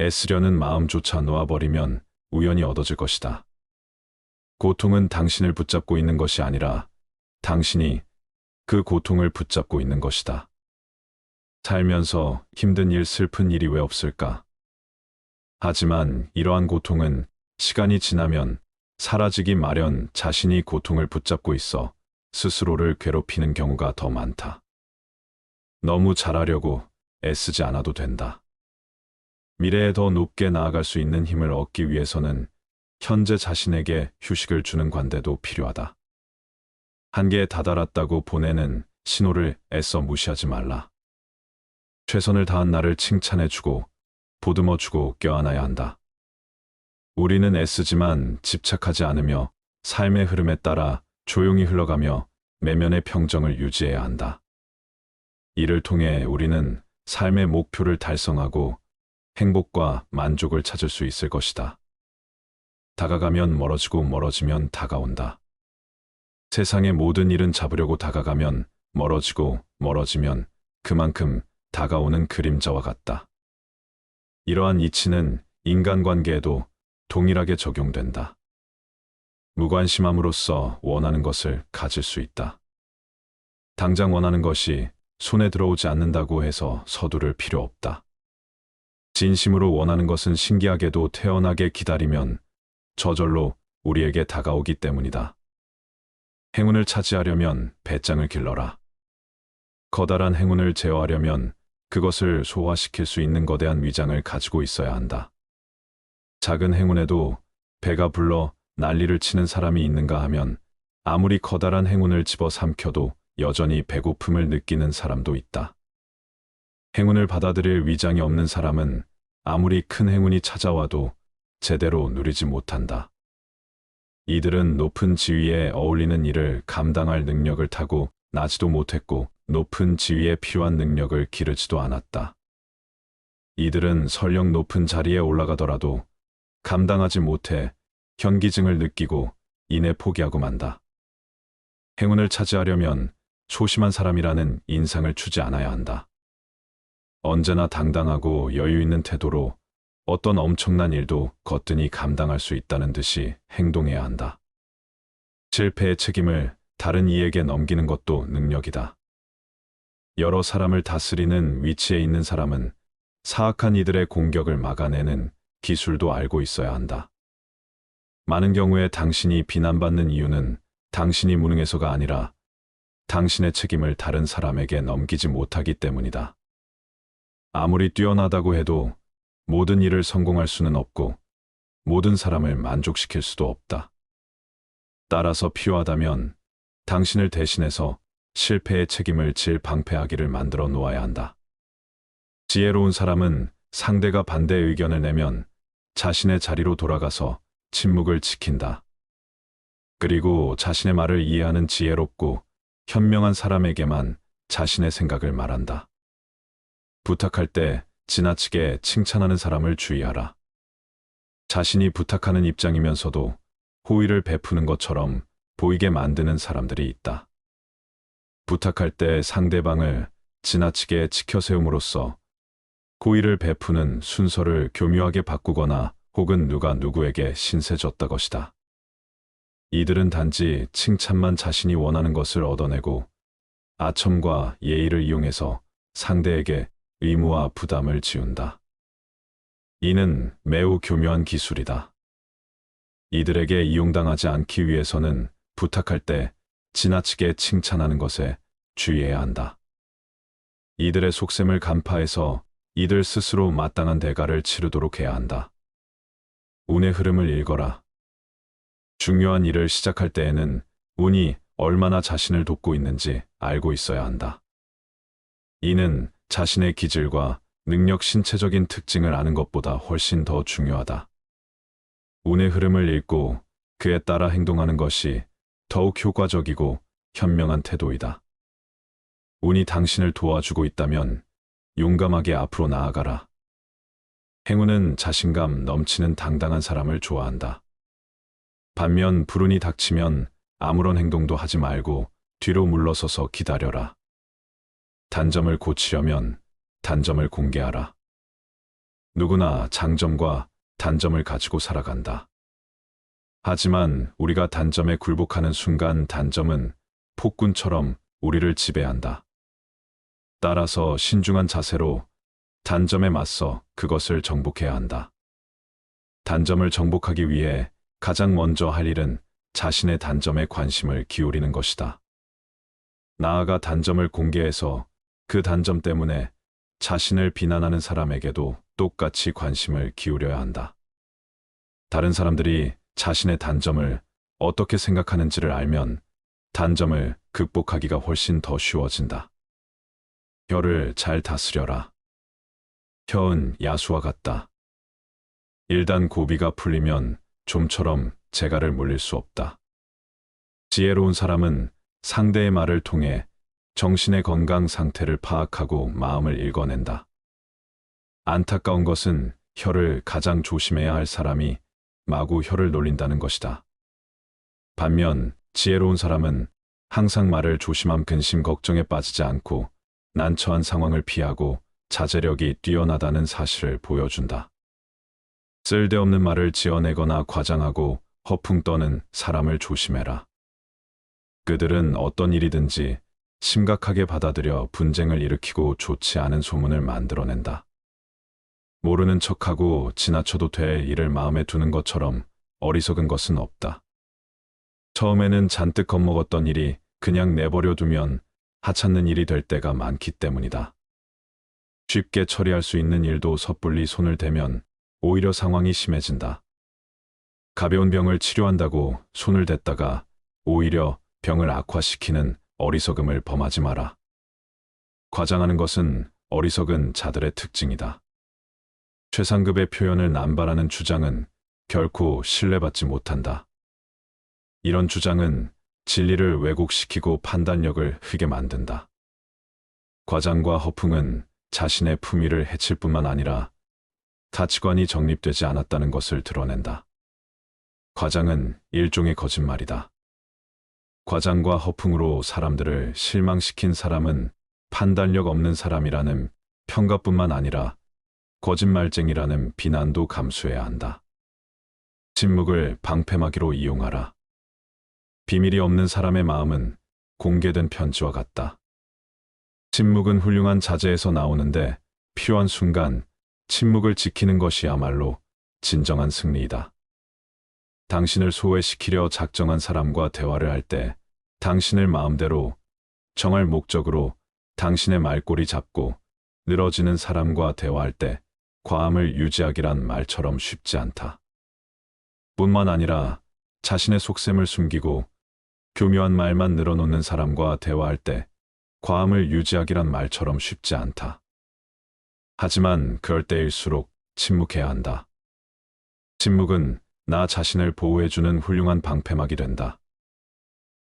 애쓰려는 마음조차 놓아버리면 우연히 얻어질 것이다. 고통은 당신을 붙잡고 있는 것이 아니라 당신이 그 고통을 붙잡고 있는 것이다. 살면서 힘든 일, 슬픈 일이 왜 없을까? 하지만 이러한 고통은 시간이 지나면 사라지기 마련. 자신이 고통을 붙잡고 있어 스스로를 괴롭히는 경우가 더 많다. 너무 잘하려고 애쓰지 않아도 된다. 미래에 더 높게 나아갈 수 있는 힘을 얻기 위해서는 현재 자신에게 휴식을 주는 관대도 필요하다. 한계에 다다랐다고 보내는 신호를 애써 무시하지 말라. 최선을 다한 나를 칭찬해주고 보듬어주고 껴안아야 한다. 우리는 애쓰지만 집착하지 않으며 삶의 흐름에 따라 조용히 흘러가며 내면의 평정을 유지해야 한다. 이를 통해 우리는 삶의 목표를 달성하고 행복과 만족을 찾을 수 있을 것이다. 다가가면 멀어지고 멀어지면 다가온다. 세상의 모든 일은 잡으려고 다가가면 멀어지고 멀어지면 그만큼 다가오는 그림자와 같다. 이러한 이치는 인간관계에도 동일하게 적용된다. 무관심함으로써 원하는 것을 가질 수 있다. 당장 원하는 것이 손에 들어오지 않는다고 해서 서두를 필요 없다. 진심으로 원하는 것은 신기하게도 태연하게 기다리면 저절로 우리에게 다가오기 때문이다. 행운을 차지하려면 배짱을 길러라. 커다란 행운을 제어하려면 그것을 소화시킬 수 있는 거대한 위장을 가지고 있어야 한다. 작은 행운에도 배가 불러 난리를 치는 사람이 있는가 하면 아무리 커다란 행운을 집어삼켜도 여전히 배고픔을 느끼는 사람도 있다. 행운을 받아들일 위장이 없는 사람은 아무리 큰 행운이 찾아와도 제대로 누리지 못한다. 이들은 높은 지위에 어울리는 일을 감당할 능력을 타고 나지도 못했고 높은 지위에 필요한 능력을 기르지도 않았다. 이들은 설령 높은 자리에 올라가더라도 감당하지 못해 현기증을 느끼고 이내 포기하고 만다. 행운을 차지하려면 소심한 사람이라는 인상을 주지 않아야 한다. 언제나 당당하고 여유 있는 태도로 어떤 엄청난 일도 거뜬히 감당할 수 있다는 듯이 행동해야 한다. 실패의 책임을 다른 이에게 넘기는 것도 능력이다. 여러 사람을 다스리는 위치에 있는 사람은 사악한 이들의 공격을 막아내는 기술도 알고 있어야 한다. 많은 경우에 당신이 비난받는 이유는 당신이 무능해서가 아니라 당신의 책임을 다른 사람에게 넘기지 못하기 때문이다. 아무리 뛰어나다고 해도 모든 일을 성공할 수는 없고 모든 사람을 만족시킬 수도 없다. 따라서 필요하다면 당신을 대신해서 실패의 책임을 질 방패하기를 만들어 놓아야 한다. 지혜로운 사람은 상대가 반대 의견을 내면 자신의 자리로 돌아가서 침묵을 지킨다. 그리고 자신의 말을 이해하는 지혜롭고 현명한 사람에게만 자신의 생각을 말한다. 부탁할 때 지나치게 칭찬하는 사람을 주의하라. 자신이 부탁하는 입장이면서도 호의를 베푸는 것처럼 보이게 만드는 사람들이 있다. 부탁할 때 상대방을 지나치게 치켜세움으로써 호의를 베푸는 순서를 교묘하게 바꾸거나 혹은 누가 누구에게 신세 졌다 것이다. 이들은 단지 칭찬만 자신이 원하는 것을 얻어내고 아첨과 예의를 이용해서 상대에게 의무와 부담을 지운다. 이는 매우 교묘한 기술이다. 이들에게 이용당하지 않기 위해서는 부탁할 때 지나치게 칭찬하는 것에 주의해야 한다. 이들의 속셈을 간파해서 이들 스스로 마땅한 대가를 치르도록 해야 한다. 운의 흐름을 읽어라. 중요한 일을 시작할 때에는 운이 얼마나 자신을 돕고 있는지 알고 있어야 한다. 이는 자신의 기질과 능력, 신체적인 특징을 아는 것보다 훨씬 더 중요하다. 운의 흐름을 읽고 그에 따라 행동하는 것이 더욱 효과적이고 현명한 태도이다. 운이 당신을 도와주고 있다면 용감하게 앞으로 나아가라. 행운은 자신감 넘치는 당당한 사람을 좋아한다. 반면 불운이 닥치면 아무런 행동도 하지 말고 뒤로 물러서서 기다려라. 단점을 고치려면 단점을 공개하라. 누구나 장점과 단점을 가지고 살아간다. 하지만 우리가 단점에 굴복하는 순간 단점은 폭군처럼 우리를 지배한다. 따라서 신중한 자세로 단점에 맞서 그것을 정복해야 한다. 단점을 정복하기 위해 가장 먼저 할 일은 자신의 단점에 관심을 기울이는 것이다. 나아가 단점을 공개해서 그 단점 때문에 자신을 비난하는 사람에게도 똑같이 관심을 기울여야 한다. 다른 사람들이 자신의 단점을 어떻게 생각하는지를 알면 단점을 극복하기가 훨씬 더 쉬워진다. 혀를 잘 다스려라. 혀은 야수와 같다. 일단 고비가 풀리면 좀처럼 재갈을 물릴 수 없다. 지혜로운 사람은 상대의 말을 통해 정신의 건강 상태를 파악하고 마음을 읽어낸다. 안타까운 것은 혀를 가장 조심해야 할 사람이 마구 혀를 놀린다는 것이다. 반면 지혜로운 사람은 항상 말을 조심함, 근심, 걱정에 빠지지 않고 난처한 상황을 피하고 자제력이 뛰어나다는 사실을 보여준다. 쓸데없는 말을 지어내거나 과장하고 허풍 떠는 사람을 조심해라. 그들은 어떤 일이든지 심각하게 받아들여 분쟁을 일으키고 좋지 않은 소문을 만들어낸다. 모르는 척하고 지나쳐도 될 일을 마음에 두는 것처럼 어리석은 것은 없다. 처음에는 잔뜩 겁먹었던 일이 그냥 내버려 두면 하찮는 일이 될 때가 많기 때문이다. 쉽게 처리할 수 있는 일도 섣불리 손을 대면 오히려 상황이 심해진다. 가벼운 병을 치료한다고 손을 댔다가 오히려 병을 악화시키는 어리석음을 범하지 마라. 과장하는 것은 어리석은 자들의 특징이다. 최상급의 표현을 남발하는 주장은 결코 신뢰받지 못한다. 이런 주장은 진리를 왜곡시키고 판단력을 흐게 만든다. 과장과 허풍은 자신의 품위를 해칠 뿐만 아니라 가치관이 정립되지 않았다는 것을 드러낸다. 과장은 일종의 거짓말이다. 과장과 허풍으로 사람들을 실망시킨 사람은 판단력 없는 사람이라는 평가뿐만 아니라 거짓말쟁이라는 비난도 감수해야 한다. 침묵을 방패막이로 이용하라. 비밀이 없는 사람의 마음은 공개된 편지와 같다. 침묵은 훌륭한 자제에서 나오는데 필요한 순간 침묵을 지키는 것이야말로 진정한 승리이다. 당신을 소외시키려 작정한 사람과 대화를 할 때 당신을 마음대로 정할 목적으로 당신의 말꼬리 잡고 늘어지는 사람과 대화할 때 과함을 유지하기란 말처럼 쉽지 않다. 뿐만 아니라 자신의 속셈을 숨기고 교묘한 말만 늘어놓는 사람과 대화할 때 과함을 유지하기란 말처럼 쉽지 않다. 하지만 그럴 때일수록 침묵해야 한다. 침묵은 나 자신을 보호해주는 훌륭한 방패막이 된다.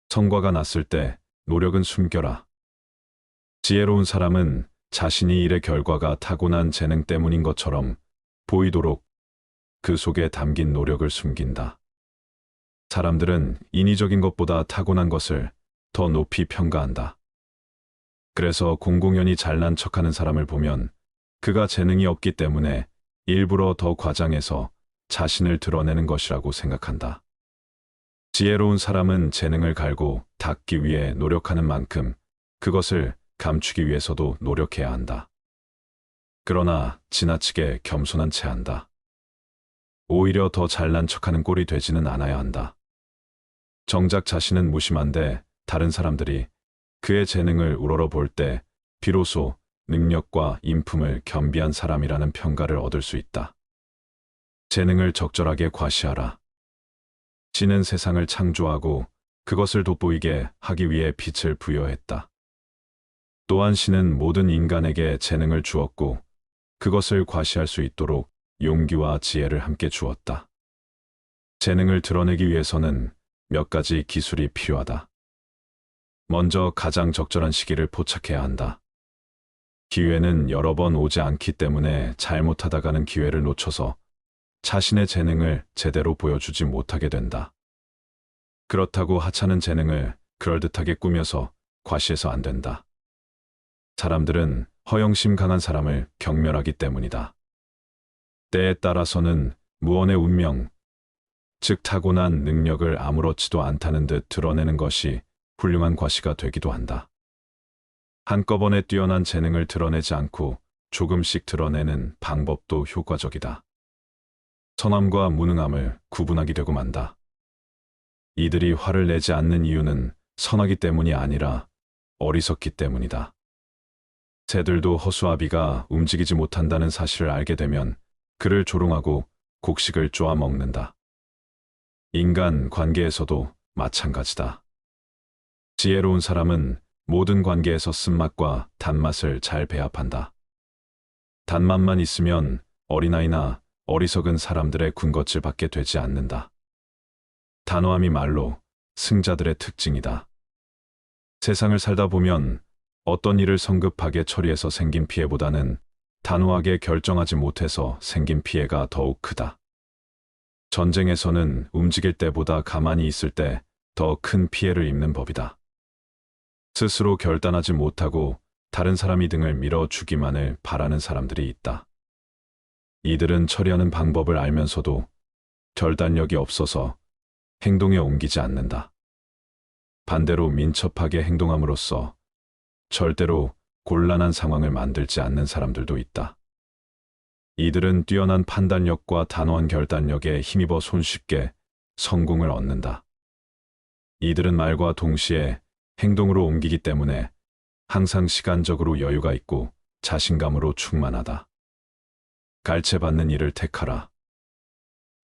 성과가 났을 때 노력은 숨겨라. 지혜로운 사람은 자신이 일의 결과가 타고난 재능 때문인 것처럼 보이도록 그 속에 담긴 노력을 숨긴다. 사람들은 인위적인 것보다 타고난 것을 더 높이 평가한다. 그래서 공공연히 잘난 척하는 사람을 보면 그가 재능이 없기 때문에 일부러 더 과장해서 자신을 드러내는 것이라고 생각한다. 지혜로운 사람은 재능을 갈고 닦기 위해 노력하는 만큼 그것을 감추기 위해서도 노력해야 한다. 그러나 지나치게 겸손한 채 한다. 오히려 더 잘난 척하는 꼴이 되지는 않아야 한다. 정작 자신은 무심한데 다른 사람들이 그의 재능을 우러러볼 때 비로소 능력과 인품을 겸비한 사람이라는 평가를 얻을 수 있다. 재능을 적절하게 과시하라. 신은 세상을 창조하고 그것을 돋보이게 하기 위해 빛을 부여했다. 또한 신은 모든 인간에게 재능을 주었고 그것을 과시할 수 있도록 용기와 지혜를 함께 주었다. 재능을 드러내기 위해서는 몇 가지 기술이 필요하다. 먼저 가장 적절한 시기를 포착해야 한다. 기회는 여러 번 오지 않기 때문에 잘못하다가는 기회를 놓쳐서 자신의 재능을 제대로 보여주지 못하게 된다. 그렇다고 하찮은 재능을 그럴듯하게 꾸며서 과시해서 안 된다. 사람들은 허영심 강한 사람을 경멸하기 때문이다. 때에 따라서는 무언의 운명, 즉 타고난 능력을 아무렇지도 않다는 듯 드러내는 것이 훌륭한 과시가 되기도 한다. 한꺼번에 뛰어난 재능을 드러내지 않고 조금씩 드러내는 방법도 효과적이다. 선함과 무능함을 구분하게 되고 만다. 이들이 화를 내지 않는 이유는 선하기 때문이 아니라 어리석기 때문이다. 새들도 허수아비가 움직이지 못한다는 사실을 알게 되면 그를 조롱하고 곡식을 쪼아 먹는다. 인간 관계에서도 마찬가지다. 지혜로운 사람은 모든 관계에서 쓴맛과 단맛을 잘 배합한다. 단맛만 있으면 어린아이나 어리석은 사람들의 군것질 밖에 되지 않는다. 단호함이 말로 승자들의 특징이다. 세상을 살다 보면 어떤 일을 성급하게 처리해서 생긴 피해보다는 단호하게 결정하지 못해서 생긴 피해가 더욱 크다. 전쟁에서는 움직일 때보다 가만히 있을 때 더 큰 피해를 입는 법이다. 스스로 결단하지 못하고 다른 사람이 등을 밀어주기만을 바라는 사람들이 있다. 이들은 처리하는 방법을 알면서도 결단력이 없어서 행동에 옮기지 않는다. 반대로 민첩하게 행동함으로써 절대로 곤란한 상황을 만들지 않는 사람들도 있다. 이들은 뛰어난 판단력과 단호한 결단력에 힘입어 손쉽게 성공을 얻는다. 이들은 말과 동시에 행동으로 옮기기 때문에 항상 시간적으로 여유가 있고 자신감으로 충만하다. 갈채받는 일을 택하라.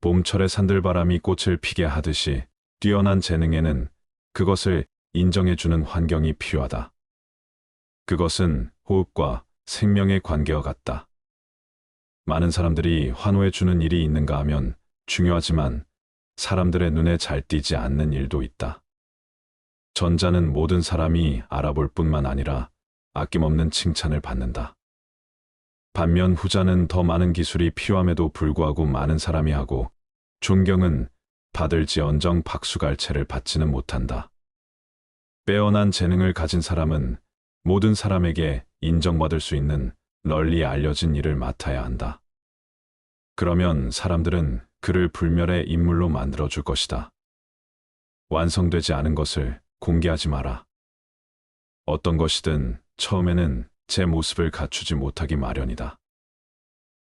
봄철의 산들바람이 꽃을 피게 하듯이 뛰어난 재능에는 그것을 인정해주는 환경이 필요하다. 그것은 호흡과 생명의 관계와 같다. 많은 사람들이 환호해주는 일이 있는가 하면 중요하지만 사람들의 눈에 잘 띄지 않는 일도 있다. 전자는 모든 사람이 알아볼 뿐만 아니라 아낌없는 칭찬을 받는다. 반면 후자는 더 많은 기술이 필요함에도 불구하고 많은 사람이 하고 존경은 받을지언정 박수갈채를 받지는 못한다. 빼어난 재능을 가진 사람은 모든 사람에게 인정받을 수 있는 널리 알려진 일을 맡아야 한다. 그러면 사람들은 그를 불멸의 인물로 만들어줄 것이다. 완성되지 않은 것을 공개하지 마라. 어떤 것이든 처음에는 제 모습을 갖추지 못하기 마련이다.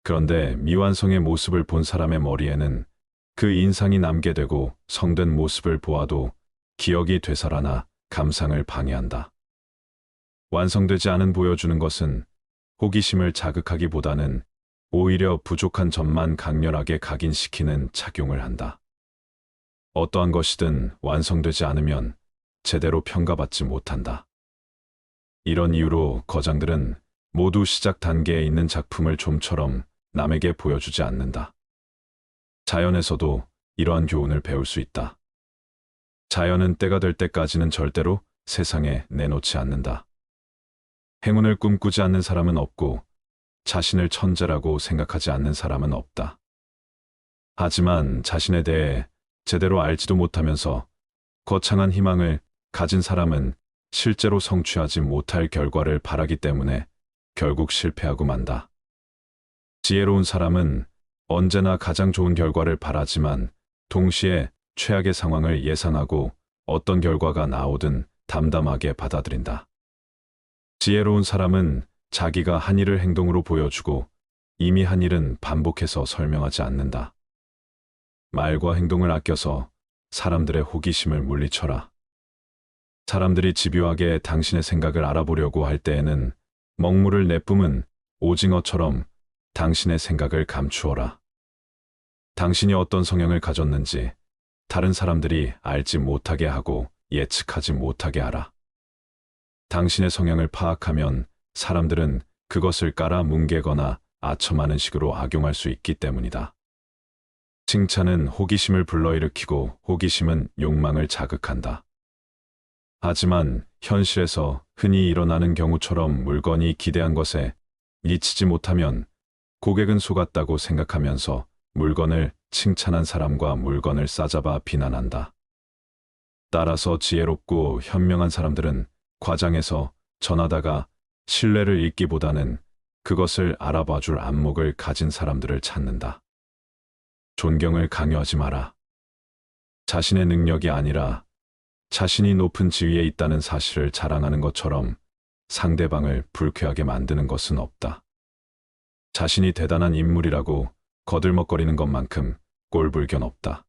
그런데 미완성의 모습을 본 사람의 머리에는 그 인상이 남게 되고 성된 모습을 보아도 기억이 되살아나 감상을 방해한다. 완성되지 않은 보여주는 것은 호기심을 자극하기보다는 오히려 부족한 점만 강렬하게 각인시키는 착용을 한다. 어떠한 것이든 완성되지 않으면 제대로 평가받지 못한다. 이런 이유로 거장들은 모두 시작 단계에 있는 작품을 좀처럼 남에게 보여주지 않는다. 자연에서도 이러한 교훈을 배울 수 있다. 자연은 때가 될 때까지는 절대로 세상에 내놓지 않는다. 행운을 꿈꾸지 않는 사람은 없고 자신을 천재라고 생각하지 않는 사람은 없다. 하지만 자신에 대해 제대로 알지도 못하면서 거창한 희망을 가진 사람은 실제로 성취하지 못할 결과를 바라기 때문에 결국 실패하고 만다. 지혜로운 사람은 언제나 가장 좋은 결과를 바라지만 동시에 최악의 상황을 예상하고 어떤 결과가 나오든 담담하게 받아들인다. 지혜로운 사람은 자기가 한 일을 행동으로 보여주고 이미 한 일은 반복해서 설명하지 않는다. 말과 행동을 아껴서 사람들의 호기심을 물리쳐라. 사람들이 집요하게 당신의 생각을 알아보려고 할 때에는 먹물을 내뿜은 오징어처럼 당신의 생각을 감추어라. 당신이 어떤 성향을 가졌는지 다른 사람들이 알지 못하게 하고 예측하지 못하게 하라. 당신의 성향을 파악하면 사람들은 그것을 깔아 뭉개거나 아첨하는 식으로 악용할 수 있기 때문이다. 칭찬은 호기심을 불러일으키고 호기심은 욕망을 자극한다. 하지만 현실에서 흔히 일어나는 경우처럼 물건이 기대한 것에 미치지 못하면 고객은 속았다고 생각하면서 물건을 칭찬한 사람과 물건을 싸잡아 비난한다. 따라서 지혜롭고 현명한 사람들은 과장해서 전하다가 신뢰를 잃기보다는 그것을 알아봐줄 안목을 가진 사람들을 찾는다. 존경을 강요하지 마라. 자신의 능력이 아니라 자신이 높은 지위에 있다는 사실을 자랑하는 것처럼 상대방을 불쾌하게 만드는 것은 없다. 자신이 대단한 인물이라고 거들먹거리는 것만큼 꼴불견 없다.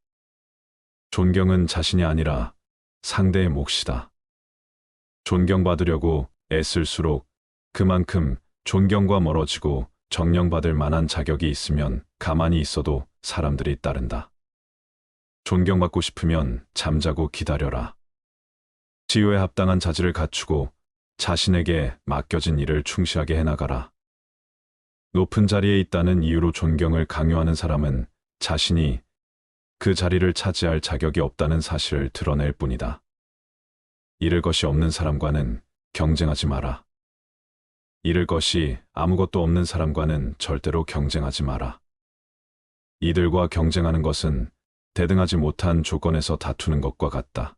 존경은 자신이 아니라 상대의 몫이다. 존경받으려고 애쓸수록 그만큼 존경과 멀어지고 정령받을 만한 자격이 있으면 가만히 있어도 사람들이 따른다. 존경받고 싶으면 잠자고 기다려라. 지위에 합당한 자질을 갖추고 자신에게 맡겨진 일을 충실하게 해나가라. 높은 자리에 있다는 이유로 존경을 강요하는 사람은 자신이 그 자리를 차지할 자격이 없다는 사실을 드러낼 뿐이다. 잃을 것이 없는 사람과는 경쟁하지 마라. 잃을 것이 아무것도 없는 사람과는 절대로 경쟁하지 마라. 이들과 경쟁하는 것은 대등하지 못한 조건에서 다투는 것과 같다.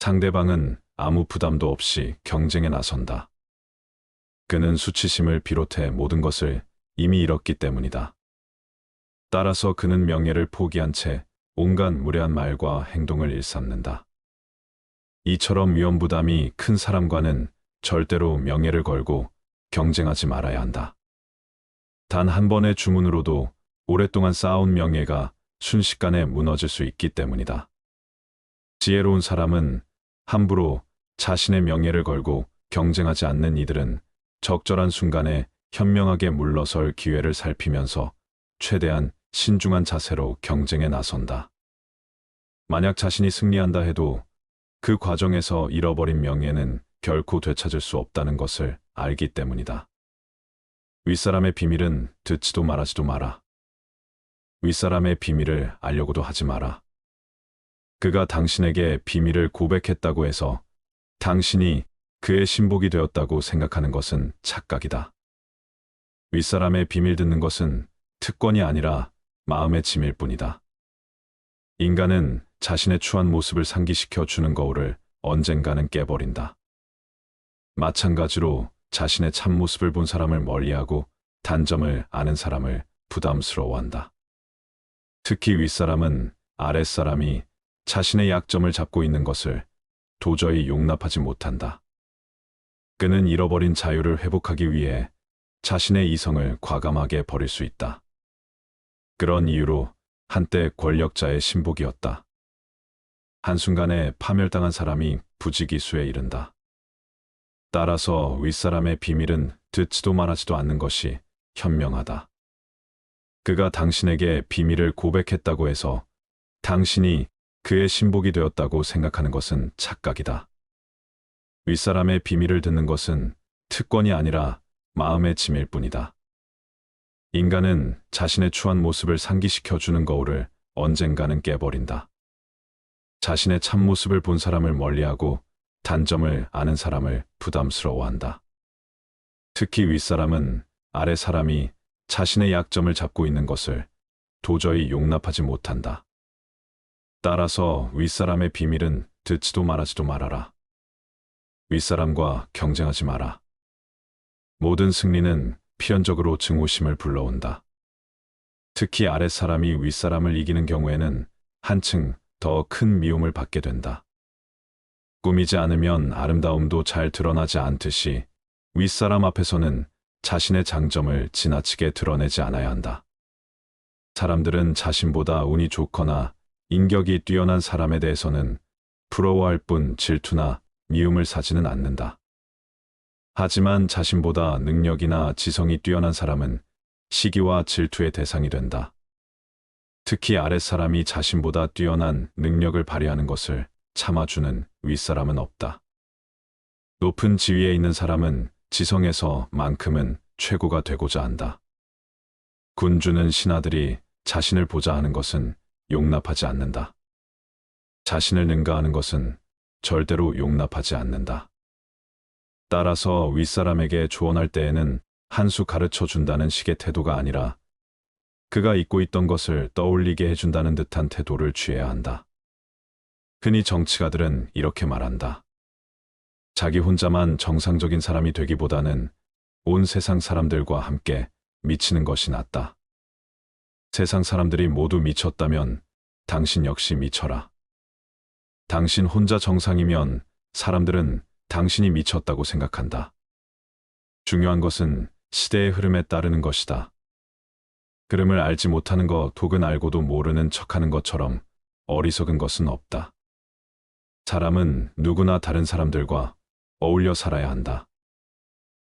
상대방은 아무 부담도 없이 경쟁에 나선다. 그는 수치심을 비롯해 모든 것을 이미 잃었기 때문이다. 따라서 그는 명예를 포기한 채 온갖 무례한 말과 행동을 일삼는다. 이처럼 위험부담이 큰 사람과는 절대로 명예를 걸고 경쟁하지 말아야 한다. 단 한 번의 주문으로도 오랫동안 쌓아온 명예가 순식간에 무너질 수 있기 때문이다. 지혜로운 사람은 함부로 자신의 명예를 걸고 경쟁하지 않는 이들은 적절한 순간에 현명하게 물러설 기회를 살피면서 최대한 신중한 자세로 경쟁에 나선다. 만약 자신이 승리한다 해도 그 과정에서 잃어버린 명예는 결코 되찾을 수 없다는 것을 알기 때문이다. 윗사람의 비밀은 듣지도 말하지도 마라. 윗사람의 비밀을 알려고도 하지 마라. 그가 당신에게 비밀을 고백했다고 해서 당신이 그의 신복이 되었다고 생각하는 것은 착각이다. 윗사람의 비밀 듣는 것은 특권이 아니라 마음의 짐일 뿐이다. 인간은 자신의 추한 모습을 상기시켜 주는 거울을 언젠가는 깨버린다. 마찬가지로 자신의 참모습을 본 사람을 멀리하고 단점을 아는 사람을 부담스러워한다. 특히 윗사람은 아랫사람이 자신의 약점을 잡고 있는 것을 도저히 용납하지 못한다. 그는 잃어버린 자유를 회복하기 위해 자신의 이성을 과감하게 버릴 수 있다. 그런 이유로 한때 권력자의 신복이었다. 한순간에 파멸당한 사람이 부지기수에 이른다. 따라서 윗사람의 비밀은 듣지도 말하지도 않는 것이 현명하다. 그가 당신에게 비밀을 고백했다고 해서 당신이 그의 신복이 되었다고 생각하는 것은 착각이다. 윗사람의 비밀을 듣는 것은 특권이 아니라 마음의 짐일 뿐이다. 인간은 자신의 추한 모습을 상기시켜 주는 거울을 언젠가는 깨버린다. 자신의 참모습을 본 사람을 멀리하고 단점을 아는 사람을 부담스러워한다. 특히 윗사람은 아래 사람이 자신의 약점을 잡고 있는 것을 도저히 용납하지 못한다. 따라서 윗사람의 비밀은 듣지도 말하지도 말아라. 윗사람과 경쟁하지 마라. 모든 승리는 필연적으로 증오심을 불러온다. 특히 아랫사람이 윗사람을 이기는 경우에는 한층 더 큰 미움을 받게 된다. 꾸미지 않으면 아름다움도 잘 드러나지 않듯이 윗사람 앞에서는 자신의 장점을 지나치게 드러내지 않아야 한다. 사람들은 자신보다 운이 좋거나 인격이 뛰어난 사람에 대해서는 부러워할 뿐 질투나 미움을 사지는 않는다. 하지만 자신보다 능력이나 지성이 뛰어난 사람은 시기와 질투의 대상이 된다. 특히 아랫사람이 자신보다 뛰어난 능력을 발휘하는 것을 참아주는 윗사람은 없다. 높은 지위에 있는 사람은 지성에서만큼은 최고가 되고자 한다. 군주는 신하들이 자신을 보자 하는 것은 용납하지 않는다. 자신을 능가하는 것은 절대로 용납하지 않는다. 따라서 윗사람에게 조언할 때에는 한 수 가르쳐 준다는 식의 태도가 아니라 그가 잊고 있던 것을 떠올리게 해준다는 듯한 태도를 취해야 한다. 흔히 정치가들은 이렇게 말한다. 자기 혼자만 정상적인 사람이 되기보다는 온 세상 사람들과 함께 미치는 것이 낫다. 세상 사람들이 모두 미쳤다면 당신 역시 미쳐라. 당신 혼자 정상이면 사람들은 당신이 미쳤다고 생각한다. 중요한 것은 시대의 흐름에 따르는 것이다. 흐름을 알지 못하는 것 혹은 알고도 모르는 척하는 것처럼 어리석은 것은 없다. 사람은 누구나 다른 사람들과 어울려 살아야 한다.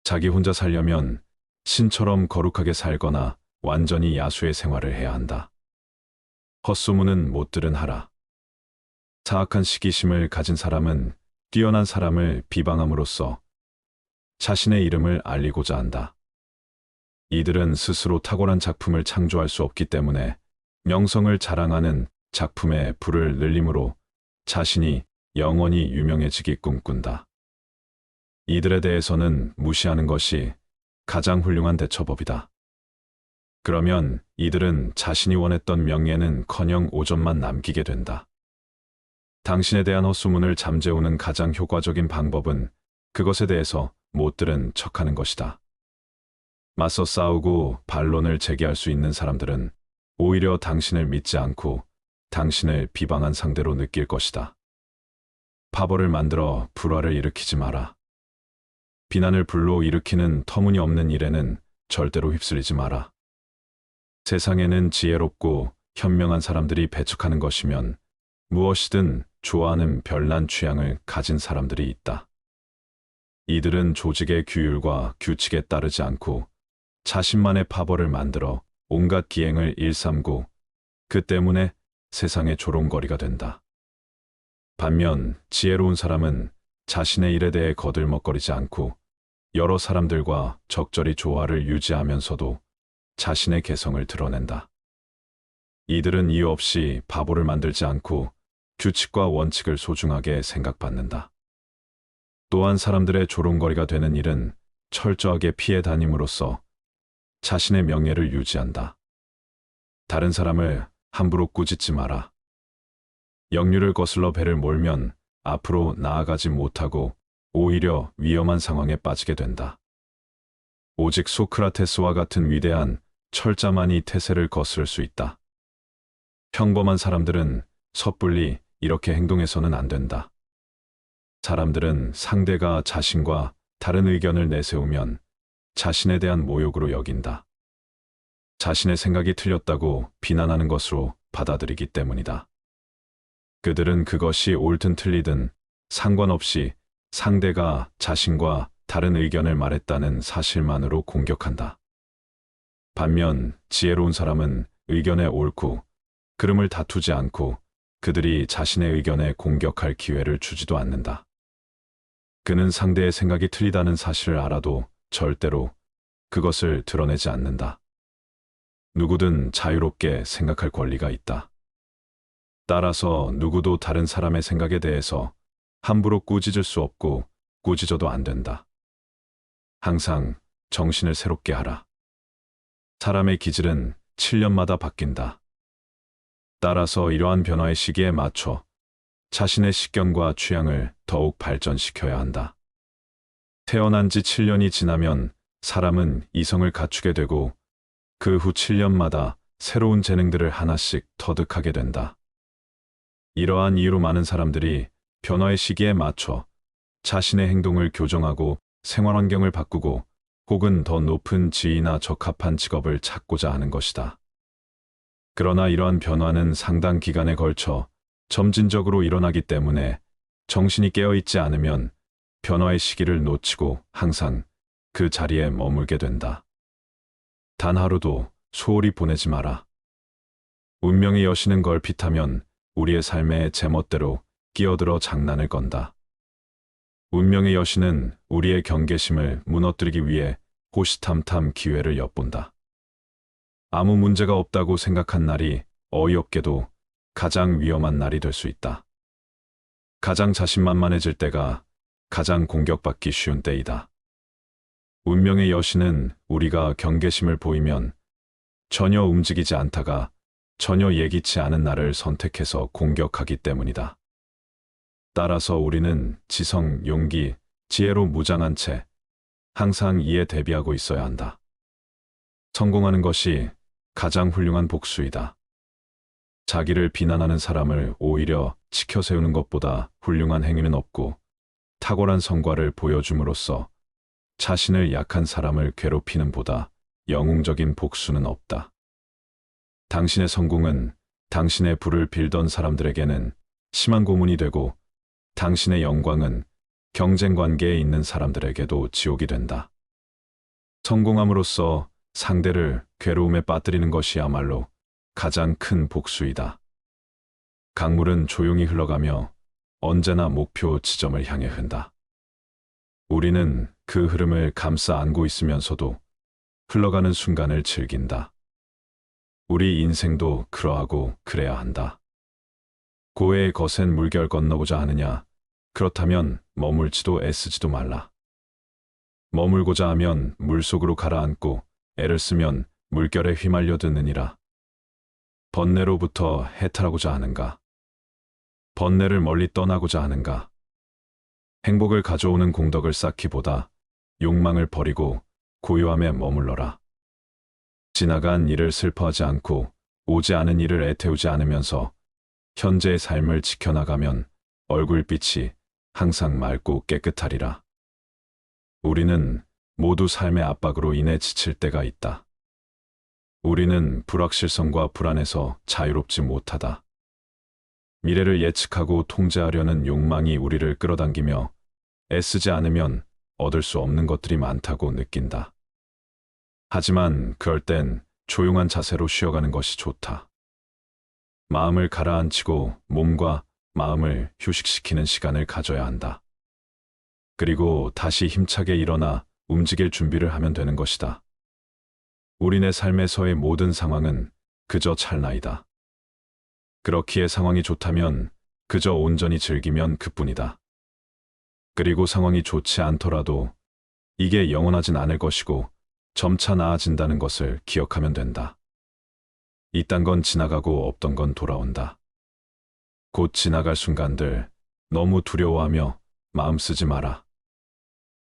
자기 혼자 살려면 신처럼 거룩하게 살거나 완전히 야수의 생활을 해야 한다. 헛소문은 못 들은 하라. 사악한 시기심을 가진 사람은 뛰어난 사람을 비방함으로써 자신의 이름을 알리고자 한다. 이들은 스스로 탁월한 작품을 창조할 수 없기 때문에 명성을 자랑하는 작품에 불을 늘림으로 자신이 영원히 유명해지기 꿈꾼다. 이들에 대해서는 무시하는 것이 가장 훌륭한 대처법이다. 그러면 이들은 자신이 원했던 명예는커녕 오점만 남기게 된다. 당신에 대한 헛소문을 잠재우는 가장 효과적인 방법은 그것에 대해서 못 들은 척하는 것이다. 맞서 싸우고 반론을 제기할 수 있는 사람들은 오히려 당신을 믿지 않고 당신을 비방한 상대로 느낄 것이다. 파벌을 만들어 불화를 일으키지 마라. 비난을 불로 일으키는 터무니없는 일에는 절대로 휩쓸리지 마라. 세상에는 지혜롭고 현명한 사람들이 배척하는 것이면 무엇이든 좋아하는 별난 취향을 가진 사람들이 있다. 이들은 조직의 규율과 규칙에 따르지 않고 자신만의 파벌을 만들어 온갖 기행을 일삼고 그 때문에 세상의 조롱거리가 된다. 반면 지혜로운 사람은 자신의 일에 대해 거들먹거리지 않고 여러 사람들과 적절히 조화를 유지하면서도 자신의 개성을 드러낸다. 이들은 이유 없이 바보를 만들지 않고 규칙과 원칙을 소중하게 생각받는다. 또한 사람들의 조롱거리가 되는 일은 철저하게 피해 다님으로써 자신의 명예를 유지한다. 다른 사람을 함부로 꾸짖지 마라. 역류를 거슬러 배를 몰면 앞으로 나아가지 못하고 오히려 위험한 상황에 빠지게 된다. 오직 소크라테스와 같은 위대한 철자만이 태세를 거스를 수 있다. 평범한 사람들은 섣불리 이렇게 행동해서는 안 된다. 사람들은 상대가 자신과 다른 의견을 내세우면 자신에 대한 모욕으로 여긴다. 자신의 생각이 틀렸다고 비난하는 것으로 받아들이기 때문이다. 그들은 그것이 옳든 틀리든 상관없이 상대가 자신과 다른 의견을 말했다는 사실만으로 공격한다. 반면 지혜로운 사람은 의견에 옳고 그름을 다투지 않고 그들이 자신의 의견에 공격할 기회를 주지도 않는다. 그는 상대의 생각이 틀리다는 사실을 알아도 절대로 그것을 드러내지 않는다. 누구든 자유롭게 생각할 권리가 있다. 따라서 누구도 다른 사람의 생각에 대해서 함부로 꾸짖을 수 없고 꾸짖어도 안 된다. 항상 정신을 새롭게 하라. 사람의 기질은 7년마다 바뀐다. 따라서 이러한 변화의 시기에 맞춰 자신의 식견과 취향을 더욱 발전시켜야 한다. 태어난 지 7년이 지나면 사람은 이성을 갖추게 되고 그 후 7년마다 새로운 재능들을 하나씩 터득하게 된다. 이러한 이유로 많은 사람들이 변화의 시기에 맞춰 자신의 행동을 교정하고 생활 환경을 바꾸고 혹은 더 높은 지위나 적합한 직업을 찾고자 하는 것이다. 그러나 이러한 변화는 상당 기간에 걸쳐 점진적으로 일어나기 때문에 정신이 깨어있지 않으면 변화의 시기를 놓치고 항상 그 자리에 머물게 된다. 단 하루도 소홀히 보내지 마라. 운명의 여신은 걸핏하면 우리의 삶에 제멋대로 끼어들어 장난을 건다. 운명의 여신은 우리의 경계심을 무너뜨리기 위해 호시탐탐 기회를 엿본다. 아무 문제가 없다고 생각한 날이 어이없게도 가장 위험한 날이 될 수 있다. 가장 자신만만해질 때가 가장 공격받기 쉬운 때이다. 운명의 여신은 우리가 경계심을 보이면 전혀 움직이지 않다가 전혀 예기치 않은 날을 선택해서 공격하기 때문이다. 따라서 우리는 지성, 용기, 지혜로 무장한 채 항상 이에 대비하고 있어야 한다. 성공하는 것이 가장 훌륭한 복수이다. 자기를 비난하는 사람을 오히려 치켜세우는 것보다 훌륭한 행위는 없고, 탁월한 성과를 보여줌으로써 자신을 약한 사람을 괴롭히는 보다 영웅적인 복수는 없다. 당신의 성공은 당신의 부를 빌던 사람들에게는 심한 고문이 되고, 당신의 영광은 경쟁 관계에 있는 사람들에게도 지옥이 된다. 성공함으로써 상대를 괴로움에 빠뜨리는 것이야말로 가장 큰 복수이다. 강물은 조용히 흘러가며 언제나 목표 지점을 향해 흐른다. 우리는 그 흐름을 감싸 안고 있으면서도 흘러가는 순간을 즐긴다. 우리 인생도 그러하고 그래야 한다. 고해의 거센 물결 건너보자 하느냐? 그렇다면 머물지도 애쓰지도 말라. 머물고자 하면 물속으로 가라앉고 애를 쓰면 물결에 휘말려 드느니라. 번뇌로부터 해탈하고자 하는가? 번뇌를 멀리 떠나고자 하는가? 행복을 가져오는 공덕을 쌓기보다 욕망을 버리고 고요함에 머물러라. 지나간 일을 슬퍼하지 않고 오지 않은 일을 애태우지 않으면서 현재의 삶을 지켜나가면 얼굴빛이 항상 맑고 깨끗하리라. 우리는 모두 삶의 압박으로 인해 지칠 때가 있다. 우리는 불확실성과 불안에서 자유롭지 못하다. 미래를 예측하고 통제하려는 욕망이 우리를 끌어당기며 애쓰지 않으면 얻을 수 없는 것들이 많다고 느낀다. 하지만 그럴 땐 조용한 자세로 쉬어가는 것이 좋다. 마음을 가라앉히고 몸과 마음을 휴식시키는 시간을 가져야 한다. 그리고 다시 힘차게 일어나 움직일 준비를 하면 되는 것이다. 우리네 삶에서의 모든 상황은 그저 찰나이다. 그렇기에 상황이 좋다면 그저 온전히 즐기면 그뿐이다. 그리고 상황이 좋지 않더라도 이게 영원하진 않을 것이고 점차 나아진다는 것을 기억하면 된다. 이딴 건 지나가고 없던 건 돌아온다. 곧 지나갈 순간들 너무 두려워하며 마음 쓰지 마라.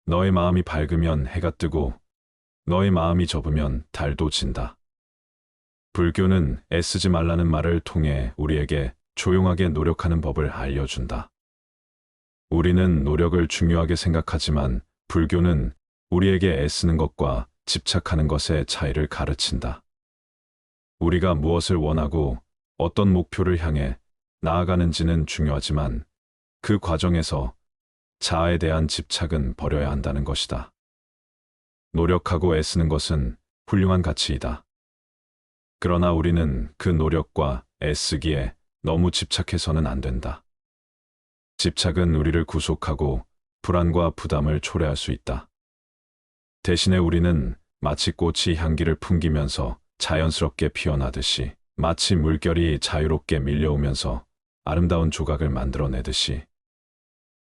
너의 마음이 밝으면 해가 뜨고 너의 마음이 접으면 달도 진다. 불교는 애쓰지 말라는 말을 통해 우리에게 조용하게 노력하는 법을 알려준다. 우리는 노력을 중요하게 생각하지만 불교는 우리에게 애쓰는 것과 집착하는 것의 차이를 가르친다. 우리가 무엇을 원하고 어떤 목표를 향해 나아가는지는 중요하지만 그 과정에서 자아에 대한 집착은 버려야 한다는 것이다. 노력하고 애쓰는 것은 훌륭한 가치이다. 그러나 우리는 그 노력과 애쓰기에 너무 집착해서는 안 된다. 집착은 우리를 구속하고 불안과 부담을 초래할 수 있다. 대신에 우리는 마치 꽃이 향기를 풍기면서 자연스럽게 피어나듯이, 마치 물결이 자유롭게 밀려오면서 아름다운 조각을 만들어내듯이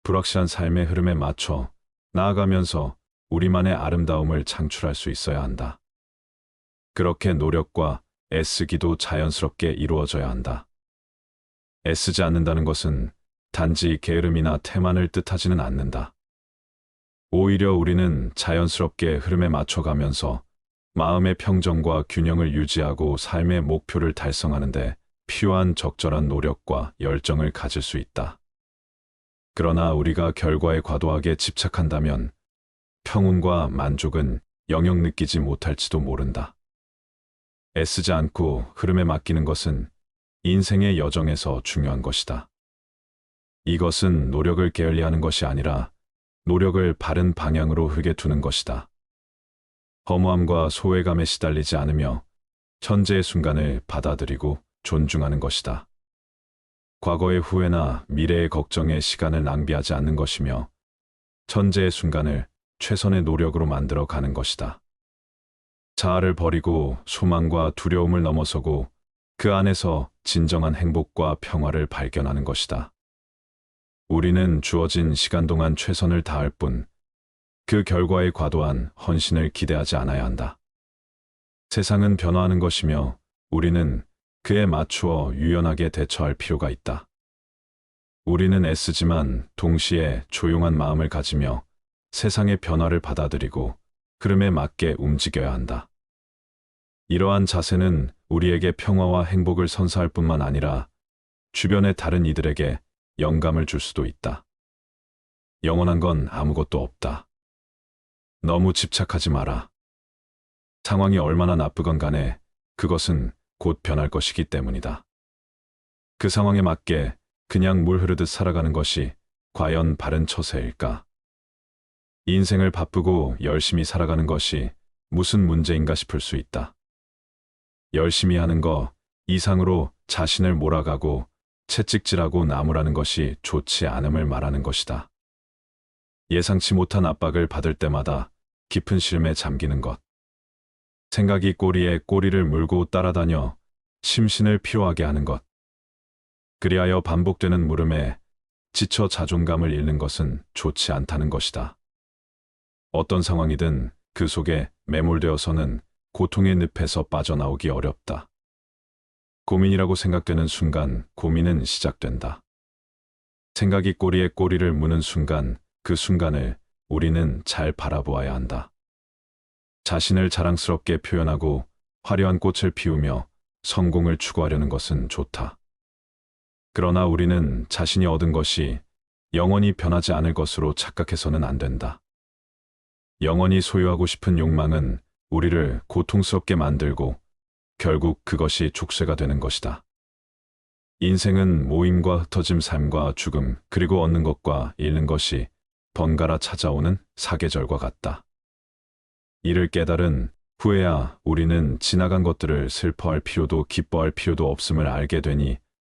불확실한 삶의 흐름에 맞춰 나아가면서 우리만의 아름다움을 창출할 수 있어야 한다. 그렇게 노력과 애쓰기도 자연스럽게 이루어져야 한다. 애쓰지 않는다는 것은 단지 게으름이나 태만을 뜻하지는 않는다. 오히려 우리는 자연스럽게 흐름에 맞춰가면서 마음의 평정과 균형을 유지하고 삶의 목표를 달성하는 데 필요한 적절한 노력과 열정을 가질 수 있다. 그러나 우리가 결과에 과도하게 집착한다면 평온과 만족은 영영 느끼지 못할지도 모른다. 애쓰지 않고 흐름에 맡기는 것은 인생의 여정에서 중요한 것이다. 이것은 노력을 게을리하는 것이 아니라 노력을 바른 방향으로 흐게 두는 것이다. 허무함과 소외감에 시달리지 않으며 현재의 순간을 받아들이고 존중하는 것이다. 과거의 후회나 미래의 걱정에 시간을 낭비하지 않는 것이며 현재의 순간을 최선의 노력으로 만들어 가는 것이다. 자아를 버리고 소망과 두려움을 넘어서고 그 안에서 진정한 행복과 평화를 발견하는 것이다. 우리는 주어진 시간 동안 최선을 다할 뿐 그 결과에 과도한 헌신을 기대하지 않아야 한다. 세상은 변화하는 것이며 우리는 그에 맞추어 유연하게 대처할 필요가 있다. 우리는 애쓰지만 동시에 조용한 마음을 가지며 세상의 변화를 받아들이고 흐름에 맞게 움직여야 한다. 이러한 자세는 우리에게 평화와 행복을 선사할 뿐만 아니라 주변의 다른 이들에게 영감을 줄 수도 있다. 영원한 건 아무것도 없다. 너무 집착하지 마라. 상황이 얼마나 나쁘건 간에 그것은 곧 변할 것이기 때문이다. 그 상황에 맞게 그냥 물 흐르듯 살아가는 것이 과연 바른 처세일까? 인생을 바쁘고 열심히 살아가는 것이 무슨 문제인가 싶을 수 있다. 열심히 하는 거 이상으로 자신을 몰아가고 채찍질하고 나무라는 것이 좋지 않음을 말하는 것이다. 예상치 못한 압박을 받을 때마다 깊은 쉼에 잠기는 것. 생각이 꼬리에 꼬리를 물고 따라다녀 심신을 피로하게 하는 것. 그리하여 반복되는 물음에 지쳐 자존감을 잃는 것은 좋지 않다는 것이다. 어떤 상황이든 그 속에 매몰되어서는 고통의 늪에서 빠져나오기 어렵다. 고민이라고 생각되는 순간 고민은 시작된다. 생각이 꼬리에 꼬리를 무는 순간 그 순간을 우리는 잘 바라보아야 한다. 자신을 자랑스럽게 표현하고 화려한 꽃을 피우며 성공을 추구하려는 것은 좋다. 그러나 우리는 자신이 얻은 것이 영원히 변하지 않을 것으로 착각해서는 안 된다. 영원히 소유하고 싶은 욕망은 우리를 고통스럽게 만들고 결국 그것이 족쇄가 되는 것이다. 인생은 모임과 흩어짐, 삶과 죽음, 그리고 얻는 것과 잃는 것이 번갈아 찾아오는 사계절과 같다. 이를 깨달은 후에야 우리는 지나간 것들을 슬퍼할 필요도 기뻐할 필요도 없음을 알게 되니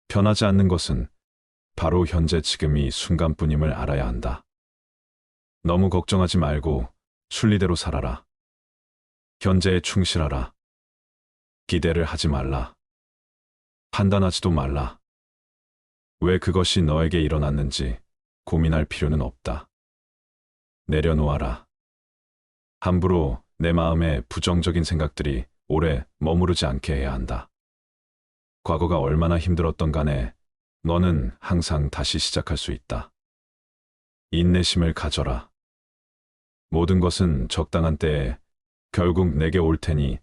변하지 않는 것은 바로 현재 지금 이 순간뿐임을 알아야 한다. 너무 걱정하지 말고 순리대로 살아라. 현재에 충실하라. 기대를 하지 말라. 판단하지도 말라. 왜 그것이 너에게 일어났는지 고민할 필요는 없다. 내려놓아라. 함부로 내 마음에 부정적인 생각들이 오래 머무르지 않게 해야 한다. 과거가 얼마나 힘들었던 간에 너는 항상 다시 시작할 수 있다. 인내심을 가져라. 모든 것은 적당한 때에 결국 내게 올 테니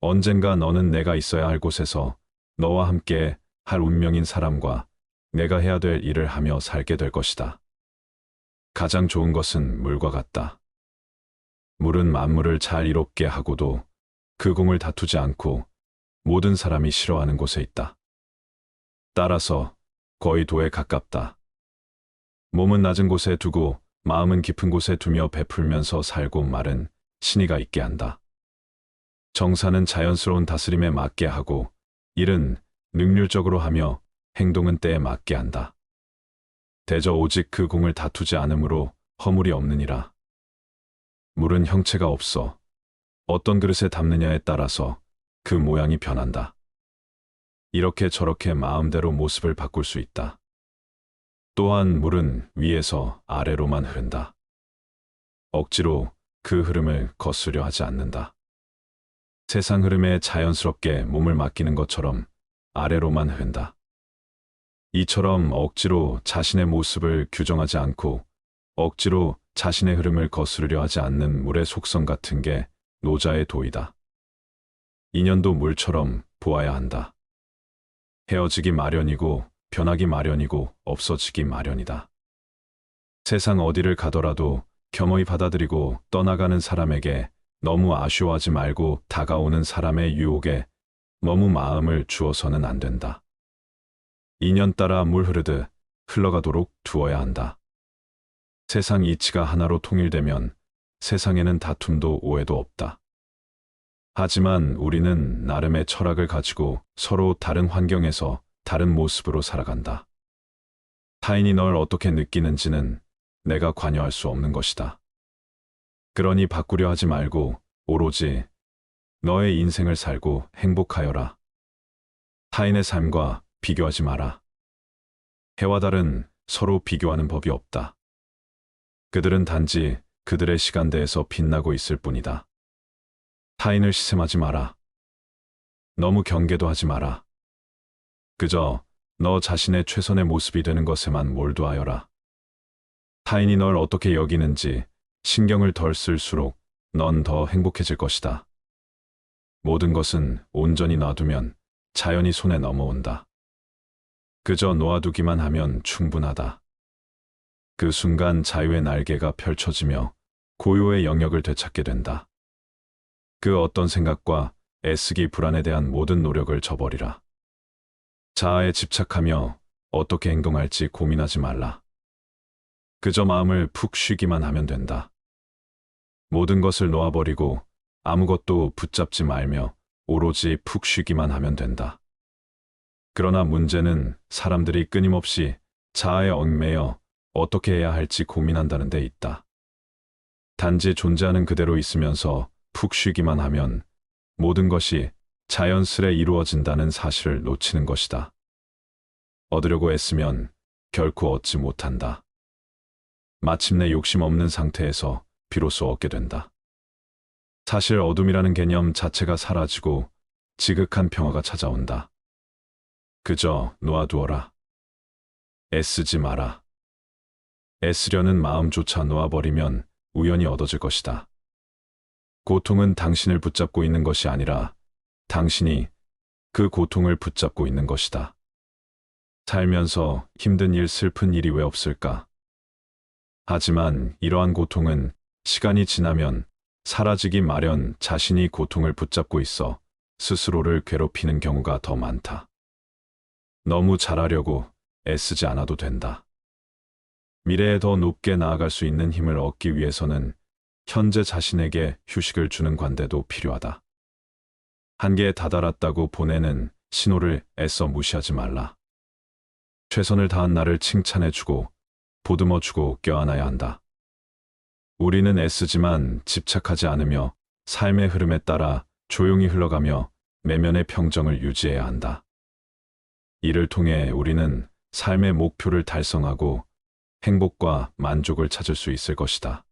언젠가 너는 내가 있어야 할 곳에서 너와 함께 할 운명인 사람과 내가 해야 될 일을 하며 살게 될 것이다. 가장 좋은 것은 물과 같다. 물은 만물을 잘 이롭게 하고도 그 공을 다투지 않고 모든 사람이 싫어하는 곳에 있다. 따라서 거의 도에 가깝다. 몸은 낮은 곳에 두고 마음은 깊은 곳에 두며 베풀면서 살고 말은 신의가 있게 한다. 정사는 자연스러운 다스림에 맞게 하고 일은 능률적으로 하며 행동은 때에 맞게 한다. 대저 오직 그 공을 다투지 않으므로 허물이 없느니라. 물은 형체가 없어 어떤 그릇에 담느냐에 따라서 그 모양이 변한다. 이렇게 저렇게 마음대로 모습을 바꿀 수 있다. 또한 물은 위에서 아래로만 흐른다. 억지로 그 흐름을 거스려 하지 않는다. 세상 흐름에 자연스럽게 몸을 맡기는 것처럼 아래로만 흐른다. 이처럼 억지로 자신의 모습을 규정하지 않고 억지로 자신의 흐름을 거스르려 하지 않는 물의 속성 같은 게 노자의 도이다. 인연도 물처럼 보아야 한다. 헤어지기 마련이고 변하기 마련이고 없어지기 마련이다. 세상 어디를 가더라도 겸허히 받아들이고 떠나가는 사람에게 너무 아쉬워하지 말고 다가오는 사람의 유혹에 너무 마음을 주어서는 안 된다. 인연 따라 물 흐르듯 흘러가도록 두어야 한다. 세상 이치가 하나로 통일되면 세상에는 다툼도 오해도 없다. 하지만 우리는 나름의 철학을 가지고 서로 다른 환경에서 다른 모습으로 살아간다. 타인이 널 어떻게 느끼는지는 내가 관여할 수 없는 것이다. 그러니 바꾸려 하지 말고 오로지 너의 인생을 살고 행복하여라. 타인의 삶과 비교하지 마라. 해와 달은 서로 비교하는 법이 없다. 그들은 단지 그들의 시간대에서 빛나고 있을 뿐이다. 타인을 시샘하지 마라. 너무 경계도 하지 마라. 그저 너 자신의 최선의 모습이 되는 것에만 몰두하여라. 타인이 널 어떻게 여기는지 신경을 덜 쓸수록 넌 더 행복해질 것이다. 모든 것은 온전히 놔두면 자연히 손에 넘어온다. 그저 놓아두기만 하면 충분하다. 그 순간 자유의 날개가 펼쳐지며 고요의 영역을 되찾게 된다. 그 어떤 생각과 애쓰기 불안에 대한 모든 노력을 저버리라. 자아에 집착하며 어떻게 행동할지 고민하지 말라. 그저 마음을 푹 쉬기만 하면 된다. 모든 것을 놓아버리고 아무것도 붙잡지 말며 오로지 푹 쉬기만 하면 된다. 그러나 문제는 사람들이 끊임없이 자아에 얽매여 어떻게 해야 할지 고민한다는 데 있다. 단지 존재하는 그대로 있으면서 푹 쉬기만 하면 모든 것이 자연스레 이루어진다는 사실을 놓치는 것이다. 얻으려고 애쓰면 결코 얻지 못한다. 마침내 욕심 없는 상태에서 비로소 얻게 된다. 사실 어둠이라는 개념 자체가 사라지고 지극한 평화가 찾아온다. 그저 놓아두어라. 애쓰지 마라. 애쓰려는 마음조차 놓아버리면 우연히 얻어질 것이다. 고통은 당신을 붙잡고 있는 것이 아니라 당신이 그 고통을 붙잡고 있는 것이다. 살면서 힘든 일, 슬픈 일이 왜 없을까? 하지만 이러한 고통은 시간이 지나면 사라지기 마련. 자신이 고통을 붙잡고 있어 스스로를 괴롭히는 경우가 더 많다. 너무 잘하려고 애쓰지 않아도 된다. 미래에 더 높게 나아갈 수 있는 힘을 얻기 위해서는 현재 자신에게 휴식을 주는 관대도 필요하다. 한계에 다다랐다고 보내는 신호를 애써 무시하지 말라. 최선을 다한 나를 칭찬해주고 보듬어주고 껴안아야 한다. 우리는 애쓰지만 집착하지 않으며 삶의 흐름에 따라 조용히 흘러가며 내면의 평정을 유지해야 한다. 이를 통해 우리는 삶의 목표를 달성하고 행복과 만족을 찾을 수 있을 것이다.